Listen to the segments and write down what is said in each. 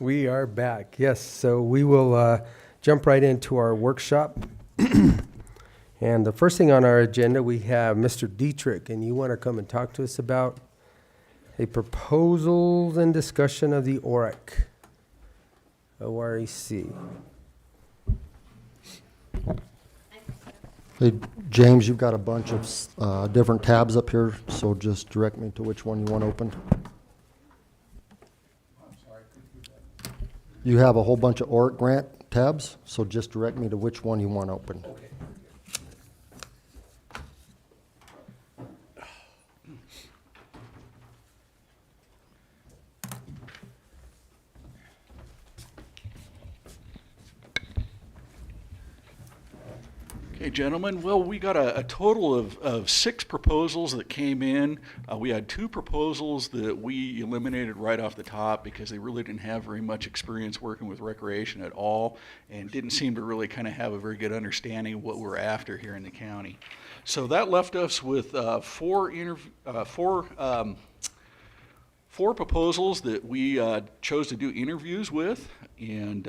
We are back, yes. So we will jump right into our workshop. And the first thing on our agenda, we have Mr. Dietrich, and you want to come and talk to us about a proposals and discussion of the OREC. OREC. Hey, James, you've got a bunch of different tabs up here, so just direct me to which one you want opened. You have a whole bunch of OREC grant tabs, so just direct me to which one you want open. Okay. Okay, gentlemen, well, we got a total of 6 proposals that came in. We had 2 proposals that we eliminated right off the top because they really didn't have very much experience working with recreation at all and didn't seem to really kind of have a very good understanding of what we're after here in the county. So that left us with 4 proposals that we chose to do interviews with, and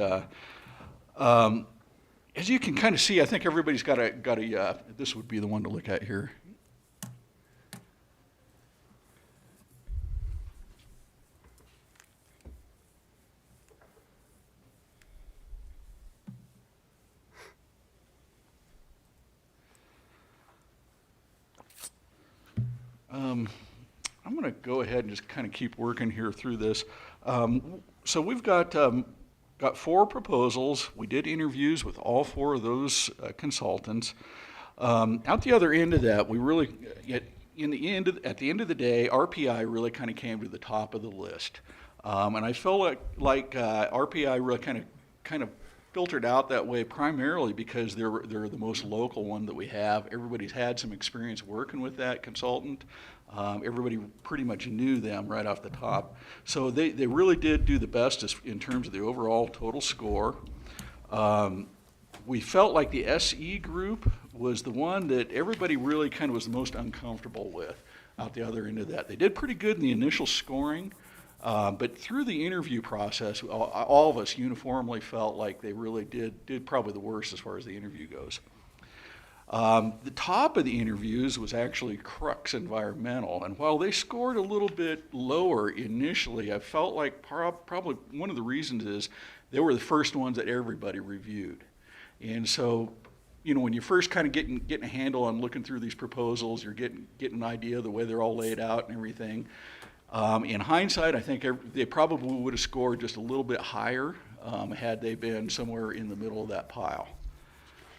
as you can kind of see, I think everybody's got a this would be the one to look at here. I'm going to go ahead and just kind of keep working here through this. So we've got 4 proposals. We did interviews with all 4 of those consultants. Out the other end of that, we really, at the end of the day, RPI really kind of came to the top of the list, and I felt like RPI really kind of filtered out that way primarily because they're the most local one that we have. Everybody's had some experience working with that consultant. Everybody pretty much knew them right off the top. So they really did do the best in terms of the overall total score. We felt like the SE group was the one that everybody really kind of was the most uncomfortable with out the other end of that. They did pretty good in the initial scoring, but through the interview process, all of us uniformly felt like they really did probably the worst as far as the interview goes. The top of the interviews was actually Crux Environmental, and while they scored a little bit lower initially, I felt like probably one of the reasons is they were the first ones that everybody reviewed. And so, you know, when you're first kind of getting a handle on looking through these proposals, you're getting an idea of the way they're all laid out and everything. In hindsight, I think they probably would have scored just a little bit higher had they been somewhere in the middle of that pile.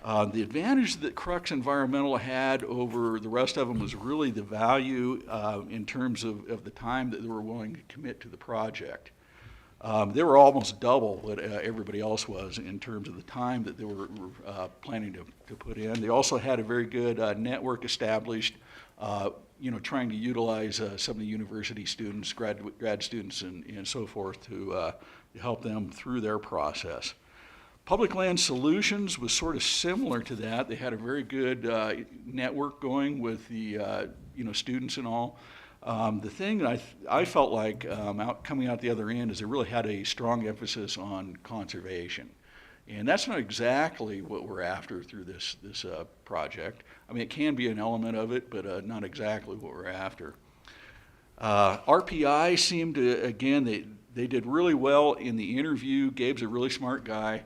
The advantage that Crux Environmental had over the rest of them was really the value in terms of the time that they were willing to commit to the project. They were almost double what everybody else was in terms of the time that they were planning to put in. They also had a very good network established, you know, trying to utilize some of the university students, grad students, and so forth to help them through their process. Public Land Solutions was sort of similar to that. They had a very good network going with the you know, students and all. The thing that I felt like coming out the other end is they really had a strong emphasis on conservation. And that's not exactly what we're after through this project. I mean, it can be an element of it, but not exactly what we're after. RPI seemed to, again, they did really well in the interview. Gabe's a really smart guy.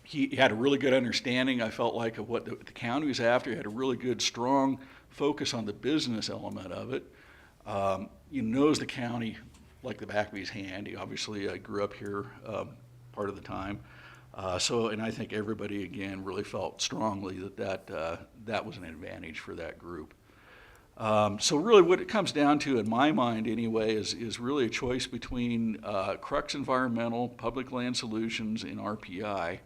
He had a really good understanding, I felt like, of what the county was after. He had a really good, strong focus on the business element of it. He knows the county like the back of his hand. He obviously grew up here part of the time. And I think everybody, again, really felt strongly that was an advantage for that group. So really what it comes down to, in my mind anyway, is really a choice between Crux Environmental, Public Land Solutions, and RPI.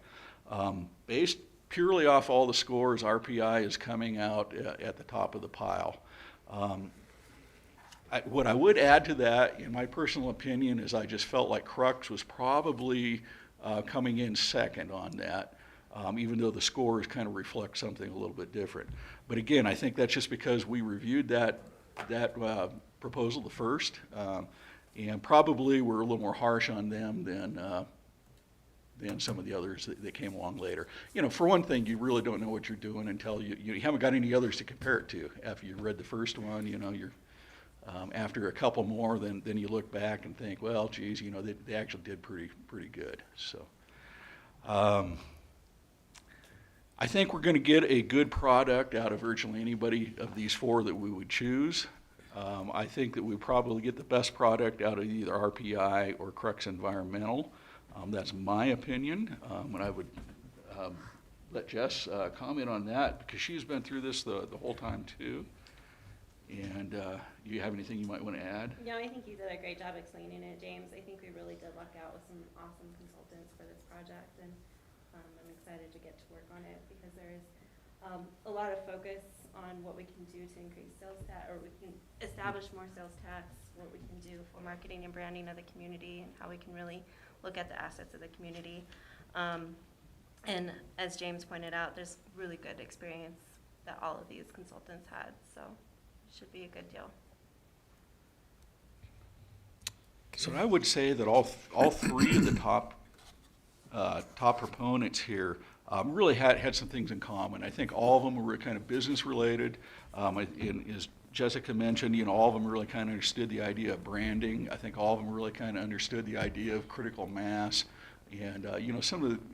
Based purely off all the scores, RPI is coming out at the top of the pile. What I would add to that, in my personal opinion, is I just felt like Crux was probably coming in second on that, even though the scores kind of reflect something a little bit different. But again, I think that's just because we reviewed that proposal the first. And probably we're a little more harsh on them than some of the others that came along later. You know, for one thing, you really don't know what you're doing until you haven't got any others to compare it to. After you read the first one, you know, you're after a couple more, then you look back and think, well, geez, you know, they actually did pretty good. So I think we're going to get a good product out of virtually anybody of these four that we would choose. I think that we probably get the best product out of either RPI or Crux Environmental. That's my opinion, and I would let Jess comment on that because she's been through this the whole time too. And you have anything you might want to add? No, I think you did a great job explaining it, James. I think we really did luck out with some awesome consultants for this project, and I'm excited to get to work on it because there is a lot of focus on what we can do to increase sales tax, or we can establish more sales tax, what we can do for marketing and branding of the community, and how we can really look at the assets of the community. And as James pointed out, there's really good experience that all of these consultants had, so it should be a good deal. So I would say that all three of the top proponents here really had some things in common. I think all of them were kind of business related. As Jessica mentioned, you know, all of them really kind of understood the idea of branding. I think all of them really kind of understood the idea of critical mass, and you know,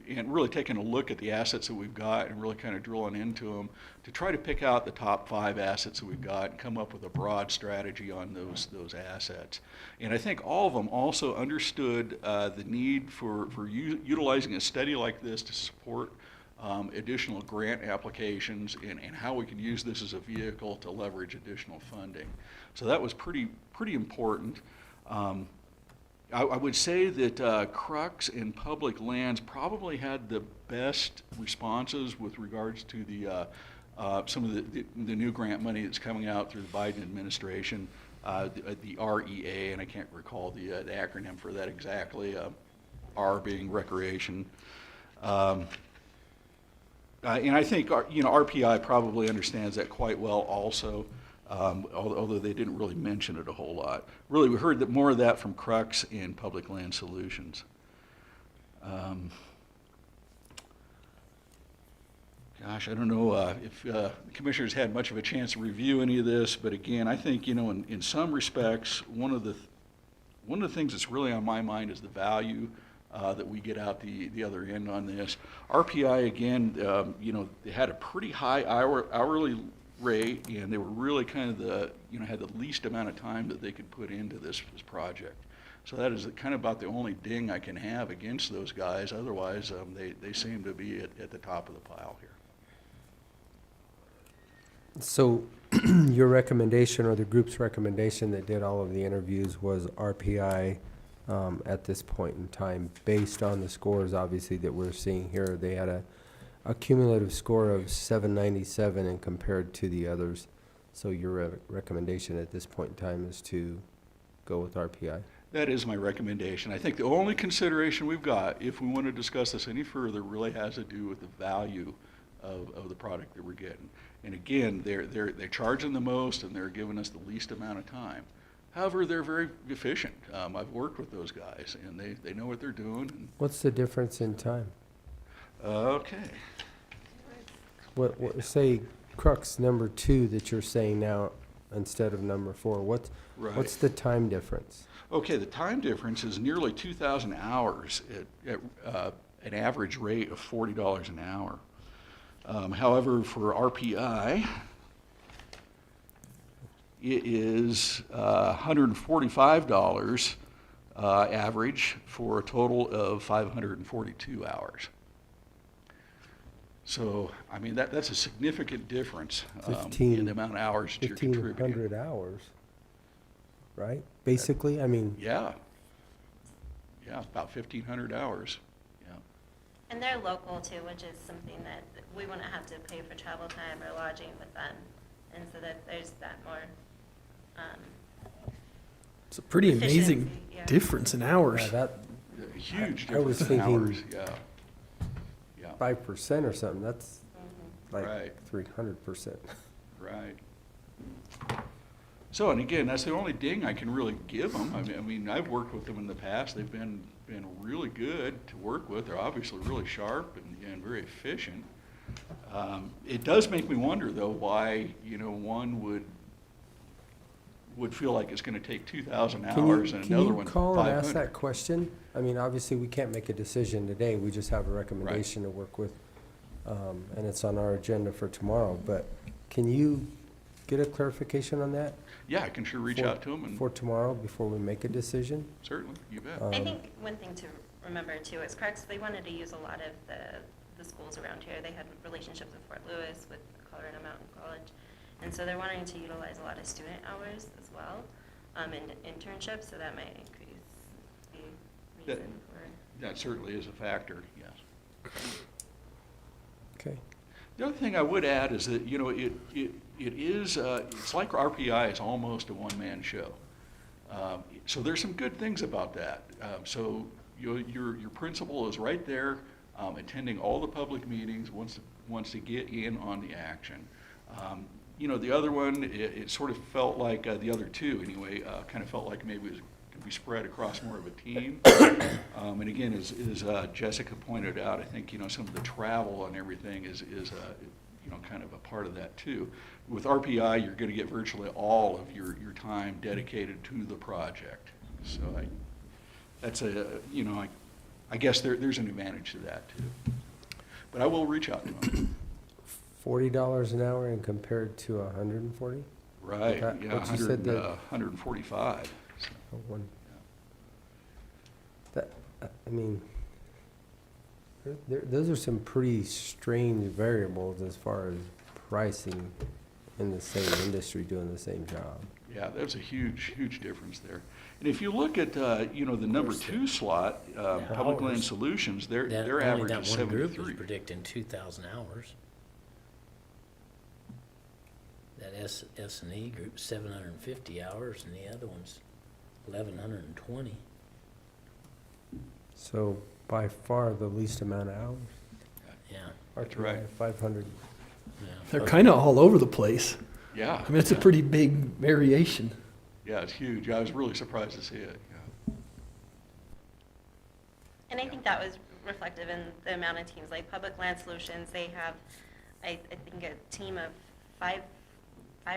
and really taking a look at the assets that we've got and really kind of drilling into them to try to pick out the top 5 assets that we've got and come up with a broad strategy on those assets. And I think all of them also understood the need for utilizing a study like this to support additional grant applications and how we can use this as a vehicle to leverage additional funding. So that was pretty important. I would say that Crux and Public Lands probably had the best responses with regards to the some of the new grant money that's coming out through the Biden administration, the REA, and I can't recall the acronym for that exactly, R being recreation. And I think you know, RPI probably understands that quite well also. Although they didn't really mention it a whole lot. Really, we heard more of that from Crux and Public Land Solutions. Gosh, I don't know if the commissioners had much of a chance to review any of this, but again, I think, you know, in some respects, one of the things that's really on my mind is the value that we get out the other end on this. RPI, again, you know, they had a pretty high hourly rate, and they were really kind of had the least amount of time that they could put into this project. So that is kind of about the only ding I can have against those guys. Otherwise, they seem to be at the top of the pile here. So your recommendation, or the group's recommendation that did all of the interviews, was RPI at this point in time, based on the scores, obviously, that we're seeing here. They had a cumulative score of 797 and compared to the others. So your recommendation at this point in time is to go with RPI? That is my recommendation. I think the only consideration we've got, if we want to discuss this any further, really has to do with the value of the product that we're getting. And again, they're charging the most, and they're giving us the least amount of time. However, they're very efficient. I've worked with those guys, and they know what they're doing. What's the difference in time? Okay. What say Crux number 2 that you're saying now instead of number 4? What's the time difference? Okay, the time difference is nearly 2,000 hours at an average rate of $40 an hour. However, for RPI, it is $145 average for a total of 542 hours. So, I mean, that's a significant difference in the amount of hours that you're contributing. 1,500 hours, right? Basically, I mean. Yeah, about 1,500 hours. Yeah. And they're local too, which is something that we wouldn't have to pay for travel time or lodging with them. And so that there's that more It's a pretty amazing efficiency, yeah. difference in hours. Yeah, A huge I was difference in thinking- hours, yeah. 5% or something, that's like Right. 300%. Right. So, and again, that's the only ding I can really give them. I mean, I've worked with them in the past. They've been really good to work with. They're obviously really sharp and very efficient. It does make me wonder, though, why, one would feel like it's gonna take 2,000 hours and another one 500. Can you call and ask that question? I mean, obviously, we can't make a decision today. We just have a recommendation to work with. And it's on our agenda for tomorrow, but can you get a clarification on that? Yeah, I can sure reach out to them and For tomorrow, before we make a decision? certainly, you bet. I think one thing to remember too is Crux, they wanted to use a lot of the schools around here. They had relationships with Fort Lewis, with Colorado Mountain College. And so they're wanting to utilize a lot of student hours as well, and internships, so that might increase the reason for. That certainly is a factor, yes. Okay. The other thing I would add is that, it is, it's like RPI is almost a one-man show. So there's some good things about that. So your principal is right there, attending all the public meetings, wants to get in on the action. The other one, it sort of felt like, the other two anyway, kind of felt like maybe it was could be spread across more of a team. And again, as Jessica pointed out, I think, some of the travel and everything is kind of a part of that too. With RPI, you're going to get virtually all of your time dedicated to the project. So that's I guess there's an advantage to that too. But I will reach out to them. $40 an hour and compared to 140? Right, That- yeah, what you said 145. So, Oh, one. That, I mean, those are some pretty strange variables as far as pricing in the same industry doing the same job. Yeah, there's a huge difference there. And if you look at, the number 2 slot, Public Land hours. Solutions, their Only average that is one group is 73. predicting 2,000 hours. That S&E group, 750 hours, and the other one's 1,120. So by far the least amount of hours. Yeah, That's right. 500. yeah. They're kind of all over the place. Yeah. I mean, it's a pretty big variation. Yeah, it's huge. I was really surprised to see it. Yeah. And I think that was reflective in the amount of teams, like Public Land Solutions, they have, I think, a team of five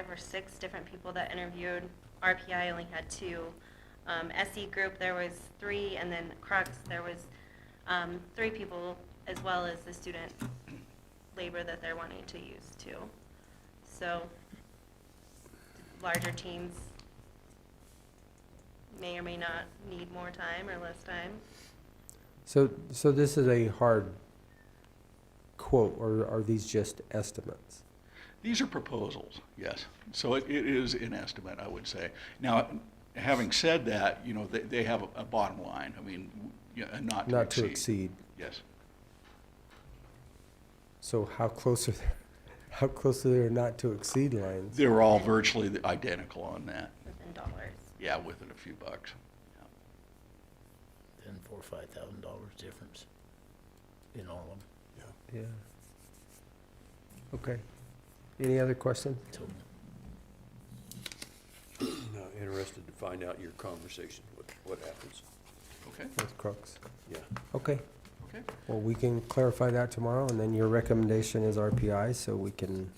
or six different people that interviewed. RPI only had 2. SE Group, there was 3, and then Crux, there was 3 people, as well as the student labor that they're wanting to use too. So larger teams may or may not need more time or less time. So this is a hard quote, or are these just estimates? These are proposals, yes. So it is an estimate, I would say. Now, having said that, they have a bottom line. I mean, not to exceed. Not to exceed. Yes. So how close are their not to exceed lines? They're all virtually identical on that. Within dollars. Yeah, within a few bucks. Yeah. Then $4,000 or $5,000 difference in all of them. Yeah. Okay. Any other questions? So Interested to find out your conversation, what happens. Okay, With Crooks? Yeah. Okay. okay. Well, we can clarify that tomorrow, and then your recommendation is RPI, so we can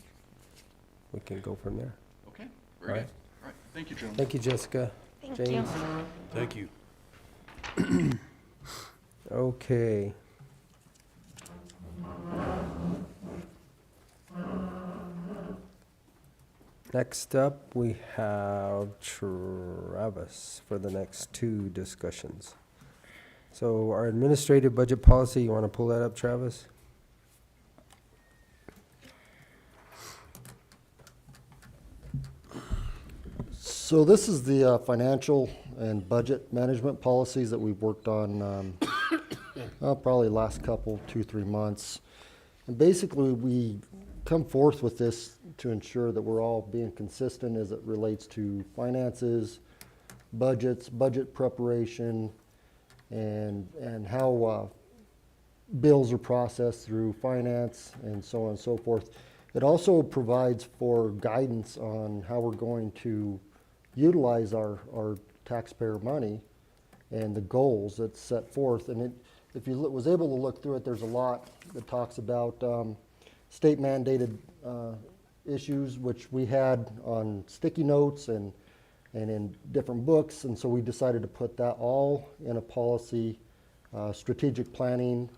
go from there. Okay, very good. Right. All right, thank you, gentlemen. Thank you, Jessica. Thank James? you. Thank you. Okay. Next up, we have Travis for the next 2 discussions. So our administrative budget policy, you want to pull that up, Travis? So this is the financial and budget management policies that we've worked on probably last couple, 2-3 months. And basically, we come forth with this to ensure that we're all being consistent as it relates to finances, budgets, budget preparation, and how bills are processed through finance and so on and so forth. It also provides for guidance on how we're going to utilize our taxpayer money and the goals that's set forth. And if you was able to look through it, there's a lot that talks about state mandated issues, which we had on sticky notes and in different books. And so we decided to put that all in a policy, strategic planning.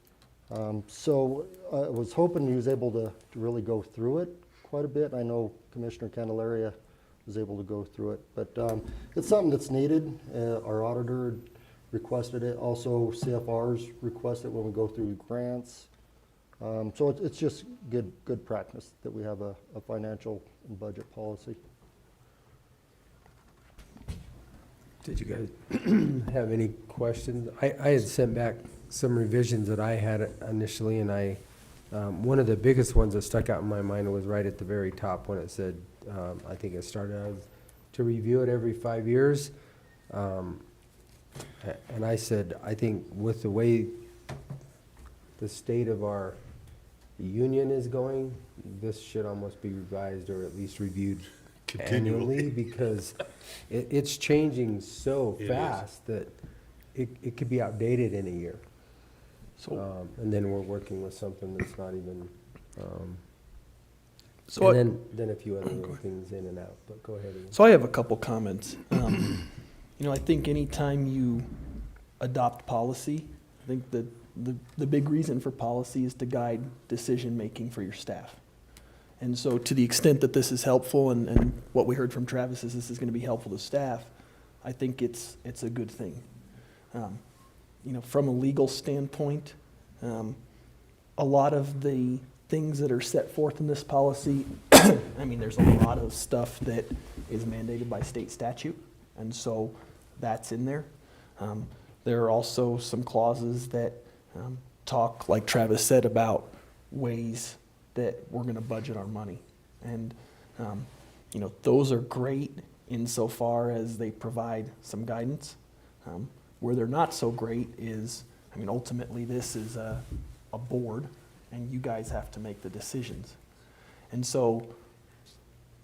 So I was hoping he was able to really go through it quite a bit. I know Commissioner Candelaria was able to go through it, but it's something that's needed. Our auditor requested it. Also, CFRs request it when we go through grants. So it's just good practice that we have a financial and budget policy. Did you guys have any questions? I had sent back some revisions that I had initially, and one of the biggest ones that stuck out in my mind was right at the very top when it said, I think it started out to review it every 5 years. And I said, I think with the way the state of our union is going, this should almost be revised or at least reviewed annually, because it's changing so It is. fast that it could be outdated in a year. So, And then we're working with something that's not even, so, and then a few other little things in and out, but go ahead. Ian. so I have a couple comments. I think anytime you adopt policy, I think that the big reason for policy is to guide decision-making for your staff. And so to the extent that this is helpful, and what we heard from Travis is this is going to be helpful to staff, I think it's a good thing. From a legal standpoint, a lot of the things that are set forth in this policy, there's a lot of stuff that is mandated by state statute, and so that's in there. There are also some clauses that talk, like Travis said, about ways that we're going to budget our money. And, those are great insofar as they provide some guidance. Where they're not so great is, ultimately this is a board and you guys have to make the decisions. And so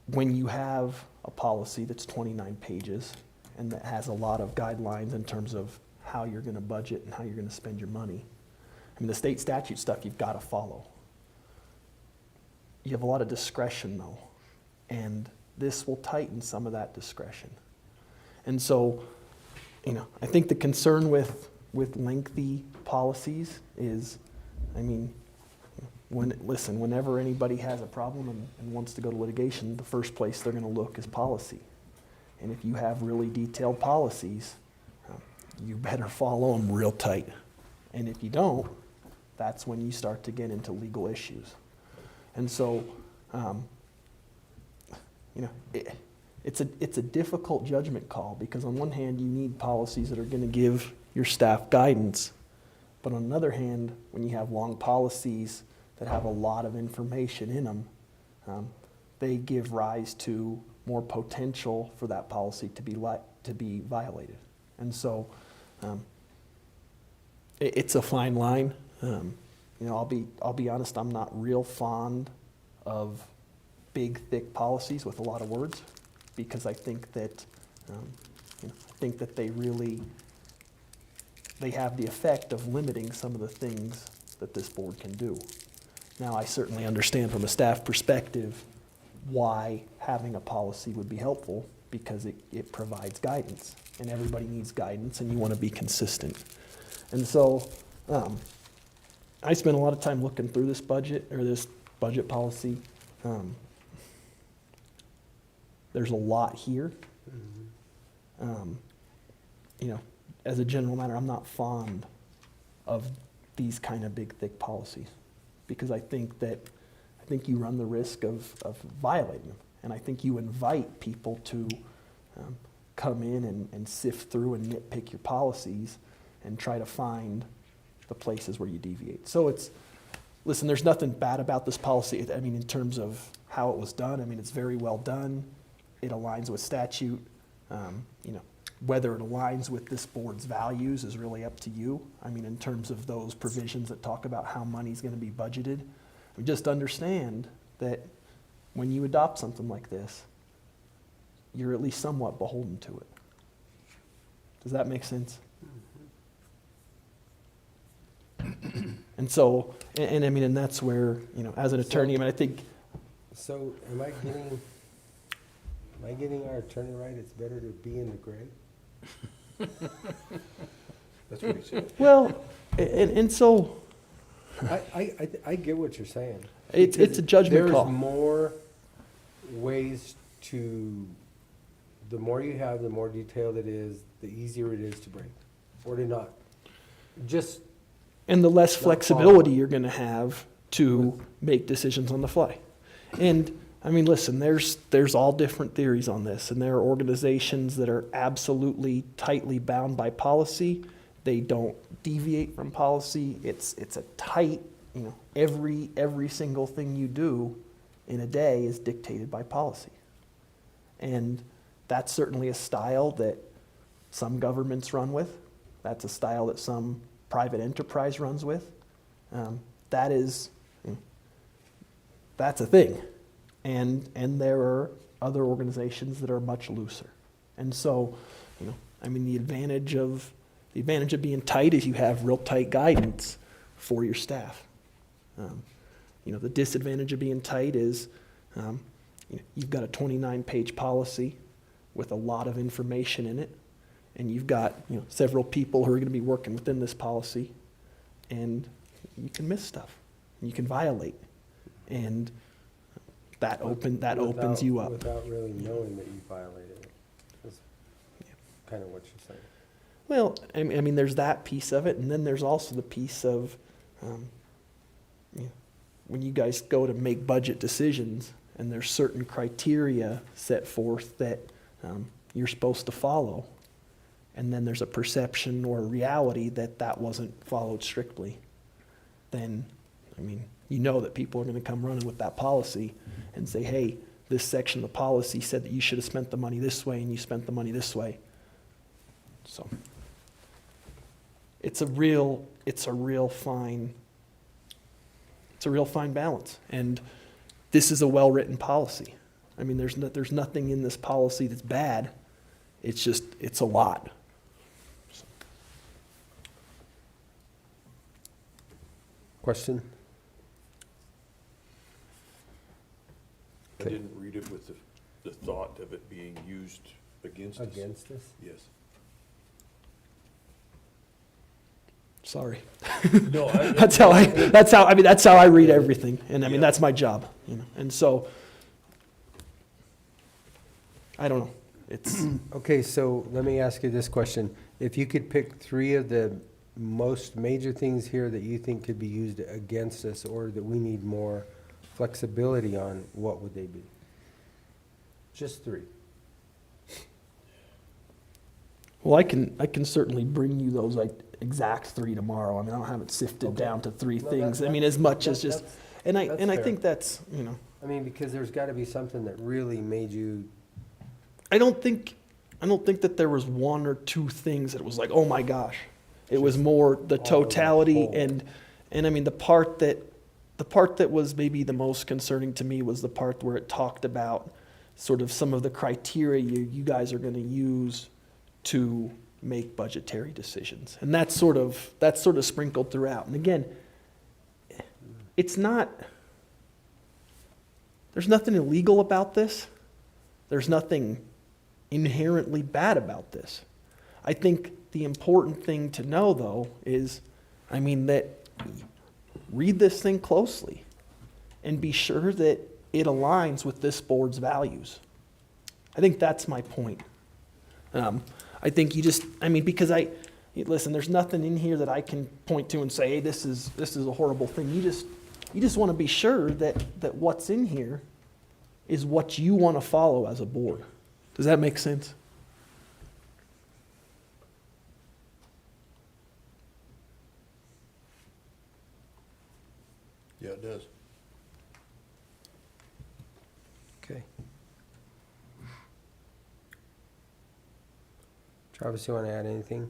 when you have a policy that's 29 pages and that has a lot of guidelines in terms of how you're going to budget and how you're going to spend your money, the state statute stuff you've got to follow. You have a lot of discretion though, and this will tighten some of that discretion. And so, I think the concern with lengthy policies is, whenever anybody has a problem and wants to go to litigation, the first place they're going to look is policy. And if you have really detailed policies, you better follow them real tight. And if you don't, that's when you start to get into legal issues. And so, it's a difficult judgment call, because on one hand you need policies that are going to give your staff guidance, but on the other hand, when you have long policies that have a lot of information in them, they give rise to more potential for that policy to be violated. And so, it's a fine line. I'll be honest, I'm not real fond of big, thick policies with a lot of words, because I think that they have the effect of limiting some of the things that this board can do. Now, I certainly understand from a staff perspective why having a policy would be helpful, because it provides guidance, and everybody needs guidance, and you want to be consistent. And so, I spent a lot of time looking through this budget policy. There's a lot here. As a general matter, I'm not fond of these kind of big, thick policies, because I think you run the risk of violating them. And I think you invite people to come in and sift through and nitpick your policies and try to find the places where you deviate. So there's nothing bad about this policy. In terms of how it was done, it's very well done. It aligns with statute. Whether it aligns with this board's values is really up to you. In terms of those provisions that talk about how money's going to be budgeted, we just understand that when you adopt something like this, you're at least somewhat beholden to it. Does that make sense? And so, and I mean, and that's where, as an attorney, I mean, I think, So am I getting our attorney right? It's better to be in the gray? That's what he said. well, and so, I get what you're saying. it's a judgment call. There's more ways to, the more you have, the more detailed it is, the easier it is to break, or to not. Just, And the less Not flexibility follow. you're gonna have to make decisions on the fly. And, I mean, listen, there's all different theories on this, and there are organizations that are absolutely tightly bound by policy. They don't deviate from policy. It's a tight, every single thing you do in a day is dictated by policy. And that's certainly a style that some governments run with. That's a style that some private enterprise runs with. That's a thing. And there are other organizations that are much looser. And so, I mean, the advantage of being tight is you have real tight guidance for your staff. The disadvantage of being tight is you've got a 29-page policy with a lot of information in it, and you've got several people who are going to be working within this policy, and you can miss stuff, and you can violate, and that opens you up. Without really knowing that you violated it. That's kind of what you're saying. Well, I mean, there's that piece of it, and then there's also the piece of when you guys go to make budget decisions, and there's certain criteria set forth that you're supposed to follow, and then there's a perception or a reality that wasn't followed strictly, then, I mean, that people are going to come running with that policy and say, hey, this section of the policy said that you should have spent the money this way, and you spent the money this way. So it's a real fine balance. And this is a well-written policy. I mean, there's nothing in this policy that's bad. It's a lot. Question? I didn't read it with the thought of it being used against us. Against us? Yes. Sorry. No, That's how I read everything. And I mean, Yeah. that's my job, And so, I don't know. It's, Okay, so let me ask you this question. If you could pick 3 of the most major things here that you think could be used against us, or that we need more flexibility on, what would they be? Just 3. well, I can certainly bring you those exact 3 tomorrow. I mean, I don't have it sifted Okay. down to 3 No, things. that- I mean, as much as that's- just, and I fair. think that's, I mean, because there's got to be something that really made you, I don't think that there was 1 or 2 things that was like, oh my gosh. It was more the all of the totality, whole. and I mean, the part that was maybe the most concerning to me was the part where it talked about sort of some of the criteria you guys are going to use to make budgetary decisions. And that's sort of sprinkled throughout. And again, there's nothing illegal about this. There's nothing inherently bad about this. I think the important thing to know, though, is, that read this thing closely and be sure that it aligns with this board's values. I think that's my point. I think because listen, there's nothing in here that I can point to and say, hey, this is a horrible thing. You just want to be sure that what's in here is what you want to follow as a board. Does that make sense? Yeah, it does. okay. Travis, you want to add anything?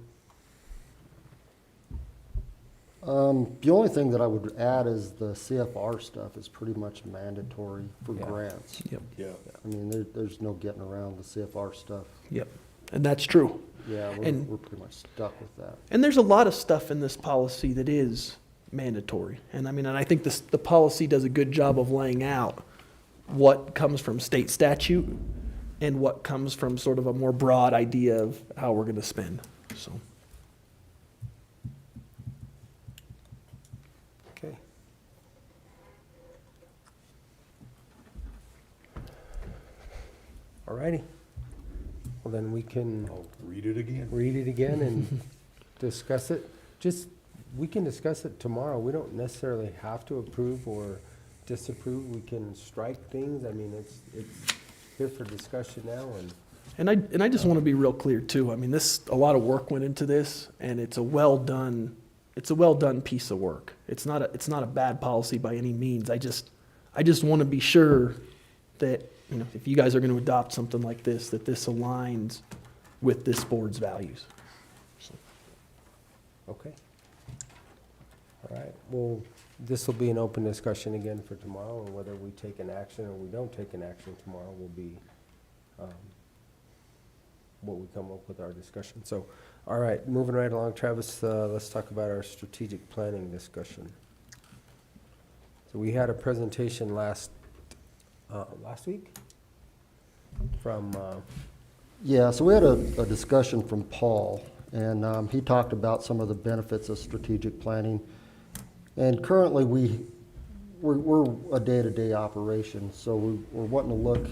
The only thing that I would add is the CFR stuff is pretty much mandatory for Yeah. grants. Yep, Yeah, I mean, there's no getting around the CFR stuff. yep. And that's true. Yeah, And- we're pretty much stuck with that. And there's a lot of stuff in this policy that is mandatory. And I mean, and I think the policy does a good job of laying out what comes from state statute and what comes from sort of a more broad idea of how we're going to spend, so. Okay. All righty. Well, then we can I'll read it again. read it again and discuss it. We can discuss it tomorrow. We don't necessarily have to approve or disapprove. We can strike things. I mean, it's here for discussion now, And I just want to be real clear too. I mean, a lot of work went into this, and it's a well done piece of work. It's not a bad policy by any means. I just want to be sure that, you know, if you guys are going to adopt something like this, that this aligns with this board's values. okay. All right, well, this will be an open discussion again for tomorrow, and whether we take an action or we don't take an action tomorrow will be what we come up with our discussion. So, all right, moving right along, Travis, let's talk about our strategic planning discussion. So we had a presentation last week from, Yeah, so we had a discussion from Paul, and he talked about some of the benefits of strategic planning. And currently, we're a day-to-day operation, so we're wanting to look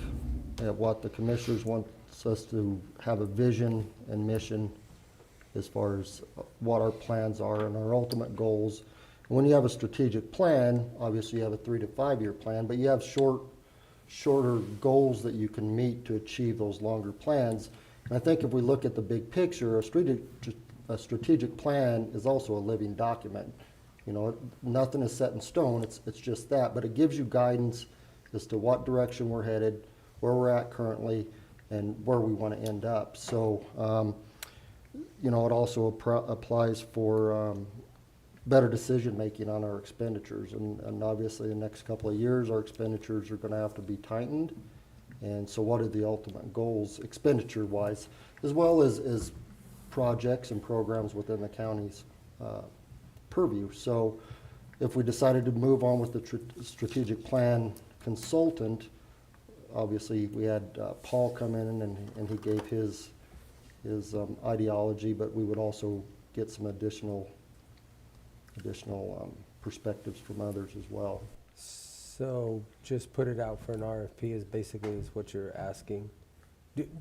at what the commissioners want us to have a vision and mission as far as what our plans are and our ultimate goals. And when you have a strategic plan, obviously you have a 3 to 5 year plan, but you have shorter goals that you can meet to achieve those longer plans. And I think if we look at the big picture, a strategic plan is also a living document. You know, nothing is set in stone, it's just that, but it gives you guidance as to what direction we're headed, where we're at currently, and where we want to end up. So, you know, it also applies for better decision-making on our expenditures. And obviously, the next couple of years, our expenditures are going to have to be tightened. And so what are the ultimate goals, expenditure-wise, as well as projects and programs within the county's purview. So if we decided to move on with the strategic plan consultant, obviously we had Paul come in and he gave his ideology, but we would also get some additional perspectives from others as well. so just put it out for an RFP is what you're asking.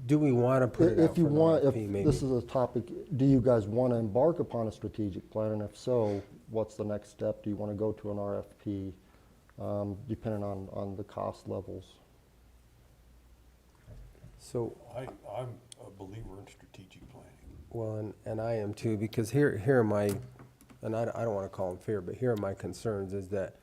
Do we want to put it out If for you an want, RFP if maybe? this is a topic, do you guys want to embark upon a strategic plan? And if so, what's the next step? Do you want to go to an RFP, depending on the cost levels? So, I'm a believer in strategic planning. well, and I am too, because here are my, and I don't want to call them fear, but here are my concerns is that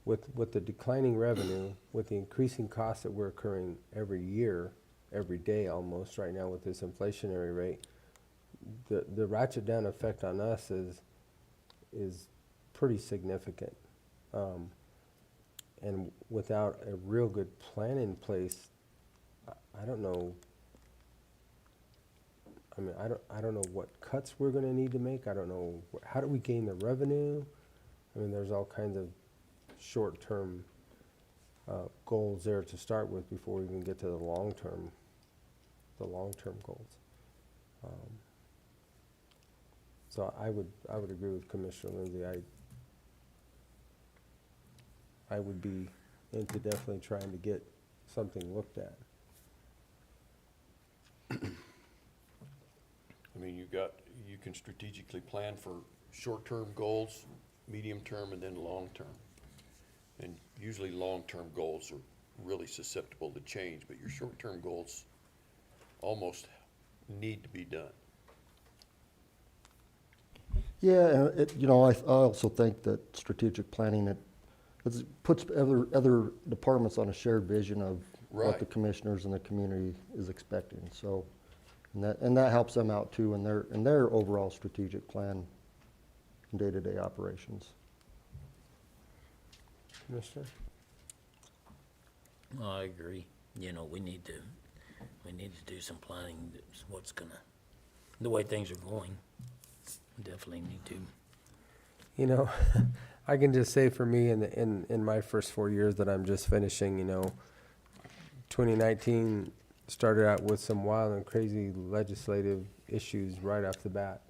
with the declining revenue, with the increasing costs that we're incurring every year, every day almost right now with this inflationary rate, the ratchet down effect on us is pretty significant. And without a real good plan in place, I don't know. I mean, I don't know what cuts we're gonna need to make. I don't know, how do we gain the revenue? I mean, there's all kinds of short-term goals there to start with before we even get to the long-term goals. So I would agree with Commissioner Lindsay. I would be into definitely trying to get something looked at. I mean, you can strategically plan for short-term goals, medium-term, and then long-term. And usually long-term goals are really susceptible to change, but your short-term goals almost need to be done. Yeah, and you know, I also think that strategic planning, it puts other departments on a shared vision of what Right. the commissioners and the community is expecting. So, and that helps them out too in their overall strategic plan and day-to-day operations. Commissioner? I agree. You know, we need to do some planning, that's what's gonna, the way things are going, definitely need to. You know, I can just say for me in my first 4 years that I'm just finishing, 2019 started out with some wild and crazy legislative issues right off the bat.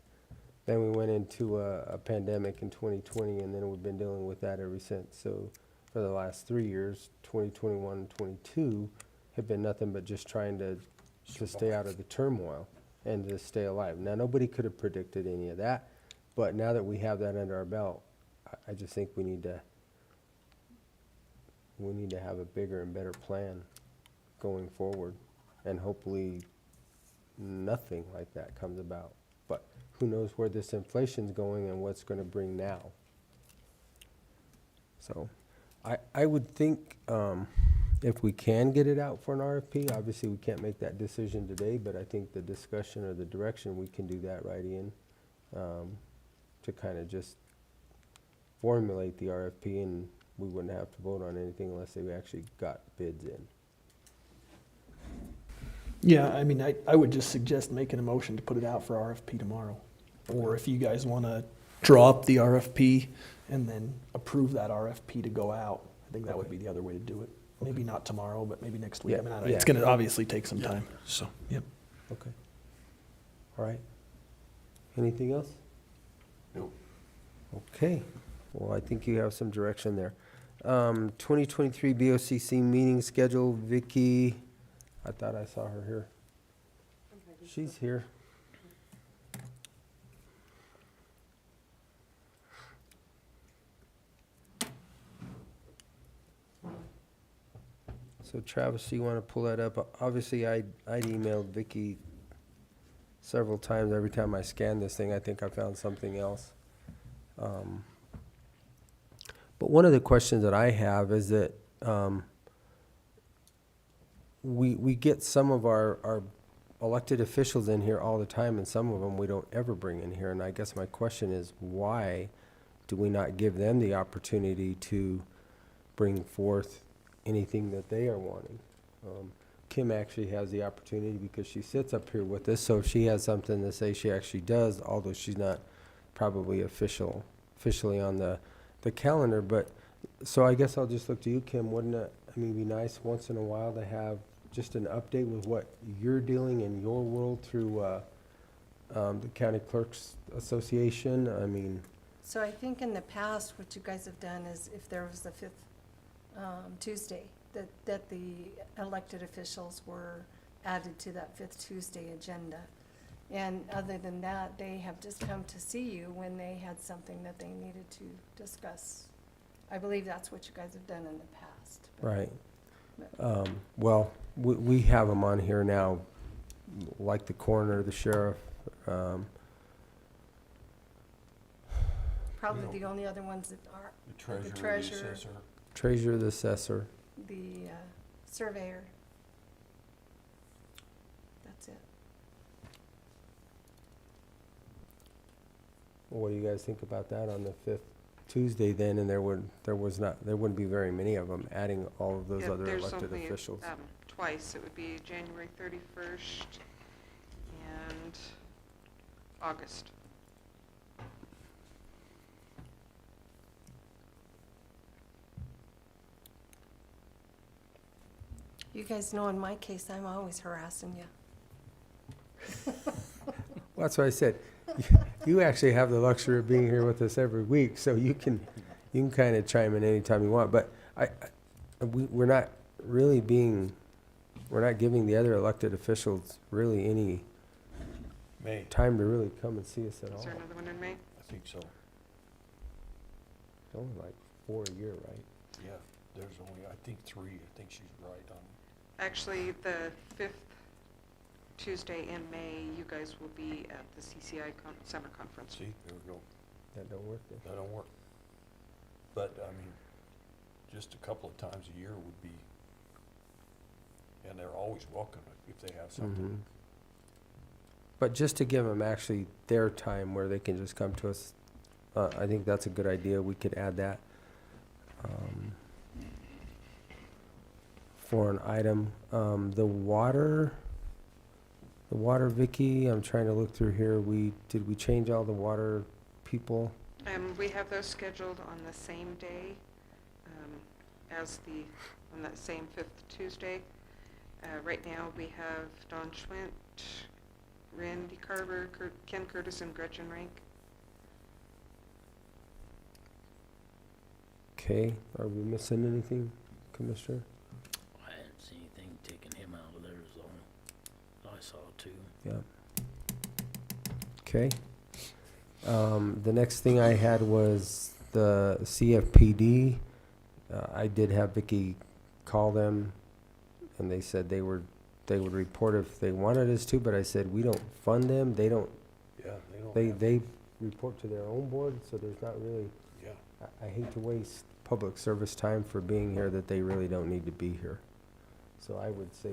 Then we went into a pandemic in 2020, and then we've been dealing with that ever since. So for the last 3 years, 2021 and 22, have been nothing but just trying to stay out of the turmoil and to stay alive. Now, nobody could have predicted any of that, but now that we have that under our belt, I just think we need to have a bigger and better plan going forward, and hopefully nothing like that comes about. But who knows where this inflation's going and what's going to bring now. So I would think if we can get it out for an RFP, obviously we can't make that decision today, but I think the discussion or the direction, we can do that right in to kind of just formulate the RFP, and we wouldn't have to vote on anything unless they actually got bids in. Yeah, I mean, I would just suggest making a motion to put it out for RFP tomorrow. Or if you guys want to draw up the RFP and then approve that RFP to go out, I think that would be the other way to do it. Maybe not tomorrow, but maybe next week. Yeah, I mean, I don't know. yeah. It's going to obviously take some time, so, yep. Okay. All right. Anything else? No. Okay. Well, I think you have some direction there. 2023 BOCC meeting schedule, Vicki, I thought I saw her here. She's here. So Travis, you want to pull that up? Obviously, I'd emailed Vicki several times. Every time I scanned this thing, I think I found something else. But one of the questions that I have is that we get some of our elected officials in here all the time, and some of them we don't ever bring in here. And I guess my question is, why do we not give them the opportunity to bring forth anything that they are wanting? Kim actually has the opportunity because she sits up here with us, so if she has something to say, she actually does, although she's not probably officially on the calendar. But so I guess I'll just look to you, Kim. Wouldn't it, be nice once in a while to have just an update with what you're dealing in your world through the County Clerks Association? So I think in the past, what you guys have done is if there was a fifth Tuesday, that the elected officials were added to that fifth Tuesday agenda. And other than that, they have just come to see you when they had something that they needed to discuss. I believe that's what you guys have done in the past. Right. Well, we have them on here now, like the coroner, the sheriff. Probably the only other ones that are The treasurer, treasurer, the assessor. Treasurer, the assessor. the surveyor. That's it. Well, what do you guys think about that on the fifth Tuesday then? And there wouldn't be very many of them, adding all of those Yeah, other there's elected only, officials. Twice. It would be January 31st and August. You guys know in my case, I'm always harassing you. Well, that's what I said. You actually have the luxury of being here with us every week, so you can kind of chime in anytime you want. But we're not giving the other elected officials really any May, time to really come and see us at all. Is there another one in May? I think so. It's only like 4 a year, right? Yeah, there's only, I think 3. I think she's right on. Actually, the 5th Tuesday in May, you guys will be at the CCI Summer Conference. See, there we go. That don't work then. That don't work. But, just a couple of times a year would be, and they're always welcome if they have something. Mhm. But just to give them actually their time where they can just come to us I think that's a good idea. We could add that for an item. The water, Vicki, I'm trying to look through here. Did we change all the water people? We have those scheduled on the same day on that same 5th Tuesday. Right now, we have Don Schwint, Randy Carver, Ken Curtis, and Gretchen Rank. Okay, are we missing anything, Commissioner? I didn't see anything taking him out of there, is all I saw too. Yeah. Okay. The next thing I had was the CFPD. I did have Vicki call them, and they said they would report if they wanted us to, but I said, we don't fund them. They don't, Yeah, they don't. they report to their own board, so there's not really, Yeah. I hate to waste public service time for being here that they really don't need to be here. So I would say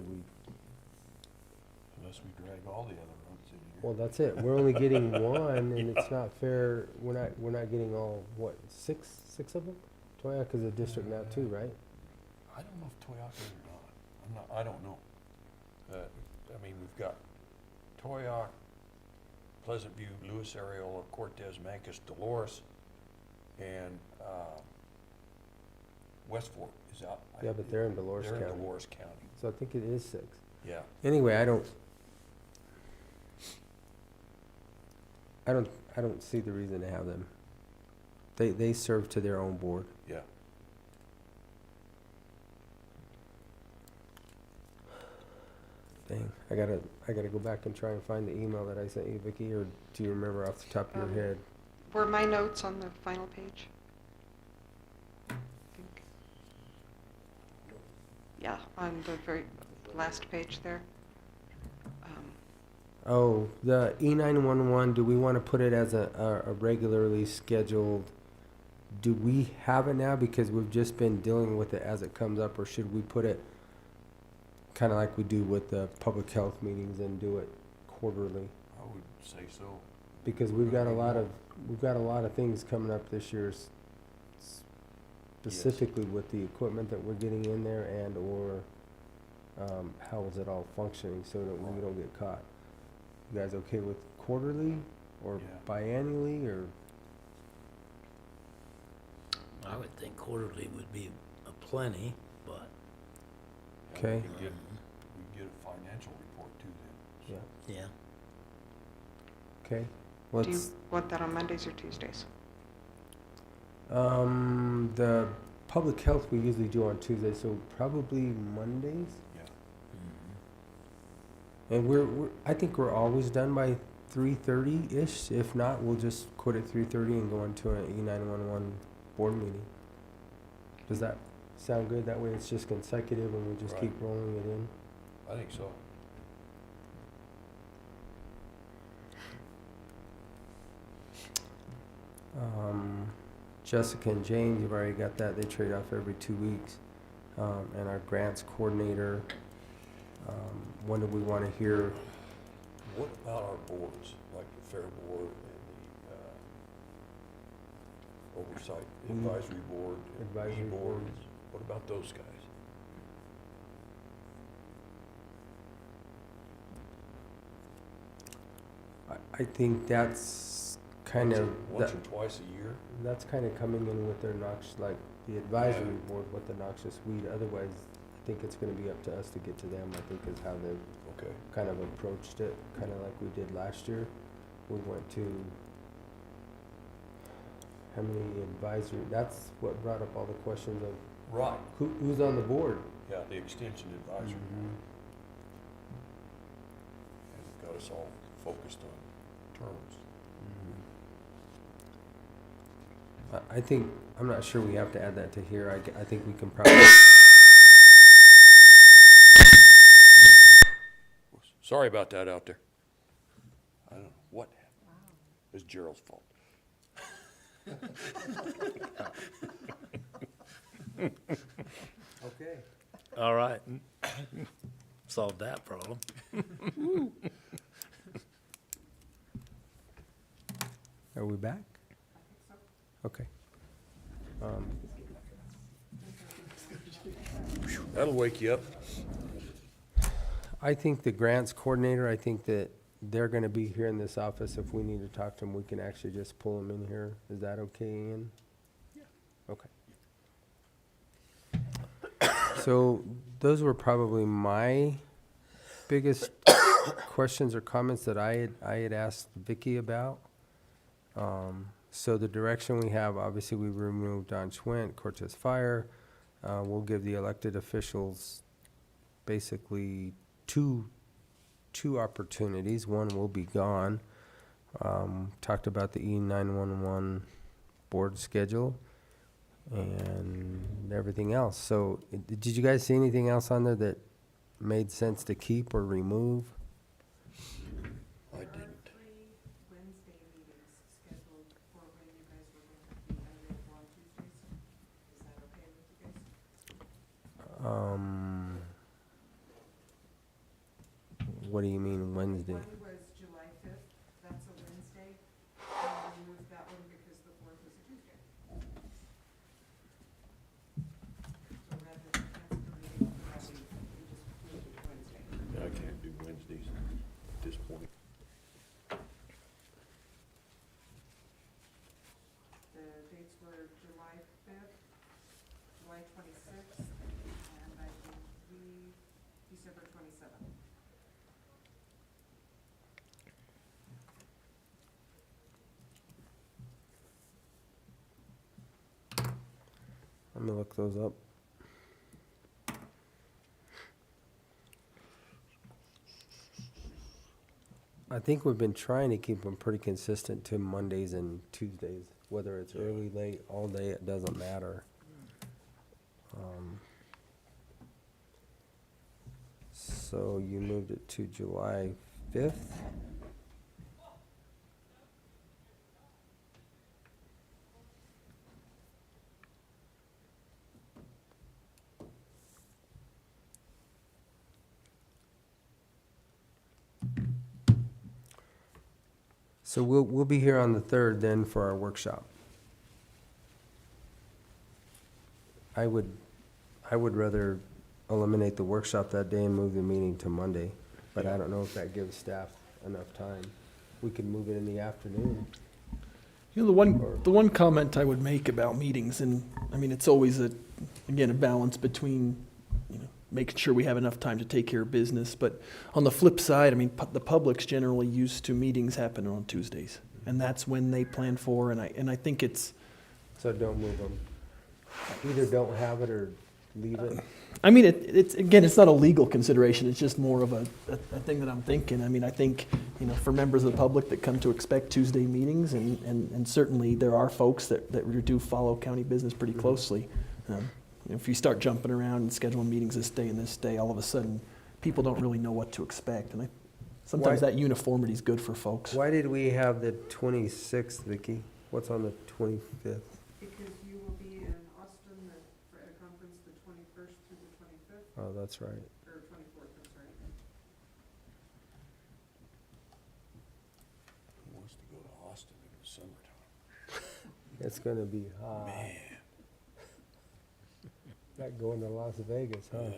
Unless we drag all the other roads in here. well, that's it. We're only getting one, and it's not fair. We're not getting all, what, six of them? Toyaca's a district now too, right? I don't know if Toyota is or not. I don't know. I mean, we've got Toyac, Pleasant View, Lewis, Ariola, Cortez, Mancos, Dolores, and West Fork is out. Yeah, but they're in Dolores They're in County. Dolores County, So I think it is 6. yeah. Anyway, I don't see the reason to have them. They serve to their own board. Yeah. Dang, I gotta go back and try and find the email that I sent you, Vicki, or do you remember off the top of your head? Were my notes on the final page? I think. Yeah, on the very last page there. Oh, the E911, do we want to put it as a regularly scheduled? Do we have it now because we've just been dealing with it as it comes up, or should we put it kind of like we do with the public health meetings and do it quarterly? I would say so. Because we've got a lot of things coming up this year, specifically with the equipment that we're getting in there and or how is it all functioning so that we don't get caught. You guys okay with quarterly or Yeah. biannually or? I would think quarterly would be a plenty, but, And Okay. We can get a financial report too then. Yeah. yeah. Okay. Do you Let's. want that on Mondays or Tuesdays? The public health we usually do on Tuesday, so probably Mondays. Yeah. Mhm. And I think we're always done by 3:30-ish. If not, we'll just quit at 3:30 and go into an E911 board meeting. Does that sound good? That way it's just consecutive and we just keep rolling it in. I think so. Jessica and James, you've already got that. They trade off every 2 weeks. And our grants coordinator, when do we want to hear? What about our boards, like the Fair Board and the Oversight Advisory Board, and Advisory boards? boards. What about those guys? I think that's kind of, Once or twice a year? that's kind of coming in with their like the advisory board with the noxious weed. Otherwise, I think it's going to be up to us to get to them, I think is how they've Okay. kind of approached it, kind of like we did last year. We went to, how many advisory, that's what brought up all the questions of Right, who's on the board. yeah, the Extension Advisory Board, and got us all focused on terms. I think, I'm not sure we have to add that to here. I think we can probably, Sorry about that out there. I don't know what happened. It was Gerald's fault. okay. All right. Solved that problem. Are we back? Okay. That'll wake you up. I think the grants coordinator, I think that they're gonna be here in this office. If we need to talk to them, we can actually just pull them in here. Is that okay, Ian? Yeah. Okay. So those were probably my biggest questions or comments that I had asked Vicki about. So the direction we have, obviously we removed Don Schwint, Cortez Fire. We'll give the elected officials basically two opportunities. One will be gone. Talked about the E911 board schedule and everything else. So did you guys see anything else on there that made sense to keep or remove? I didn't. Wednesday meetings scheduled for when you guys were going to be available on Tuesdays. Is that okay with you guys? What do you mean Wednesday? One was July 5th, that's a Wednesday, and we moved that one because the 4th was a Tuesday. So rather than cancel the meeting for that week, we just moved it to Wednesday. I can't do Wednesdays at this point. The dates were July 5th, July 26th, and I believe December 27th. Let me look those up. I think we've been trying to keep them pretty consistent to Mondays and Tuesdays, whether it's early, late, all day, it doesn't matter. So you moved it to July 5th? So we'll be here on the 3rd then for our workshop. I would rather eliminate the workshop that day and move the meeting to Monday, but I don't know if that gives staff enough time. We could move it in the afternoon. You know, the one comment I would make about meetings, and I mean, it's always again, a balance between, you know, making sure we have enough time to take care of business. But on the flip side, I mean, the public's generally used to meetings happening on Tuesdays, and that's when they plan for. And I think it's. So don't move them. Either don't have it or leave it. I mean, it's again, it's not a legal consideration. It's just more of a thing that I'm thinking. I mean, I think, you know, for members of the public that come to expect Tuesday meetings, and certainly there are folks that do follow county business pretty closely. You know, if you start jumping around and scheduling meetings this day, all of a sudden, people don't really know what to expect. And sometimes that uniformity is good for folks. Why did we have the 26th, Vicki? What's on the 25th? Because you will be in Austin at a conference the 21st through the 25th, Oh, that's right. or 24th, I'm sorry. Who wants to go to Austin in the summertime? It's gonna be hot. Man. Like going to Las Vegas, huh?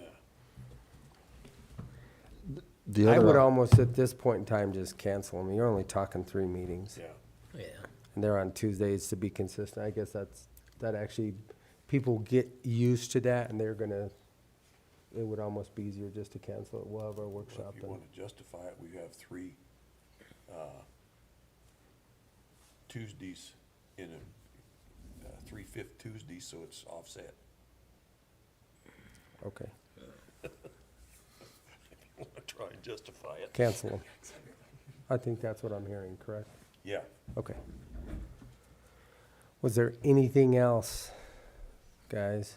The I other would almost, at this point in time, just cancel them. You're only talking 3 meetings. Yeah. Yeah. And they're on Tuesdays to be consistent. I guess that actually, people get used to that, and it would almost be easier just to cancel it. We'll have our Well, workshop if you then. want to justify it, we have 3 Tuesdays in a 3 5th Tuesdays, so it's offset. Okay, Want to try and justify it? cancel them. I think that's what I'm hearing, correct? Yeah. Okay. Was there anything else, guys?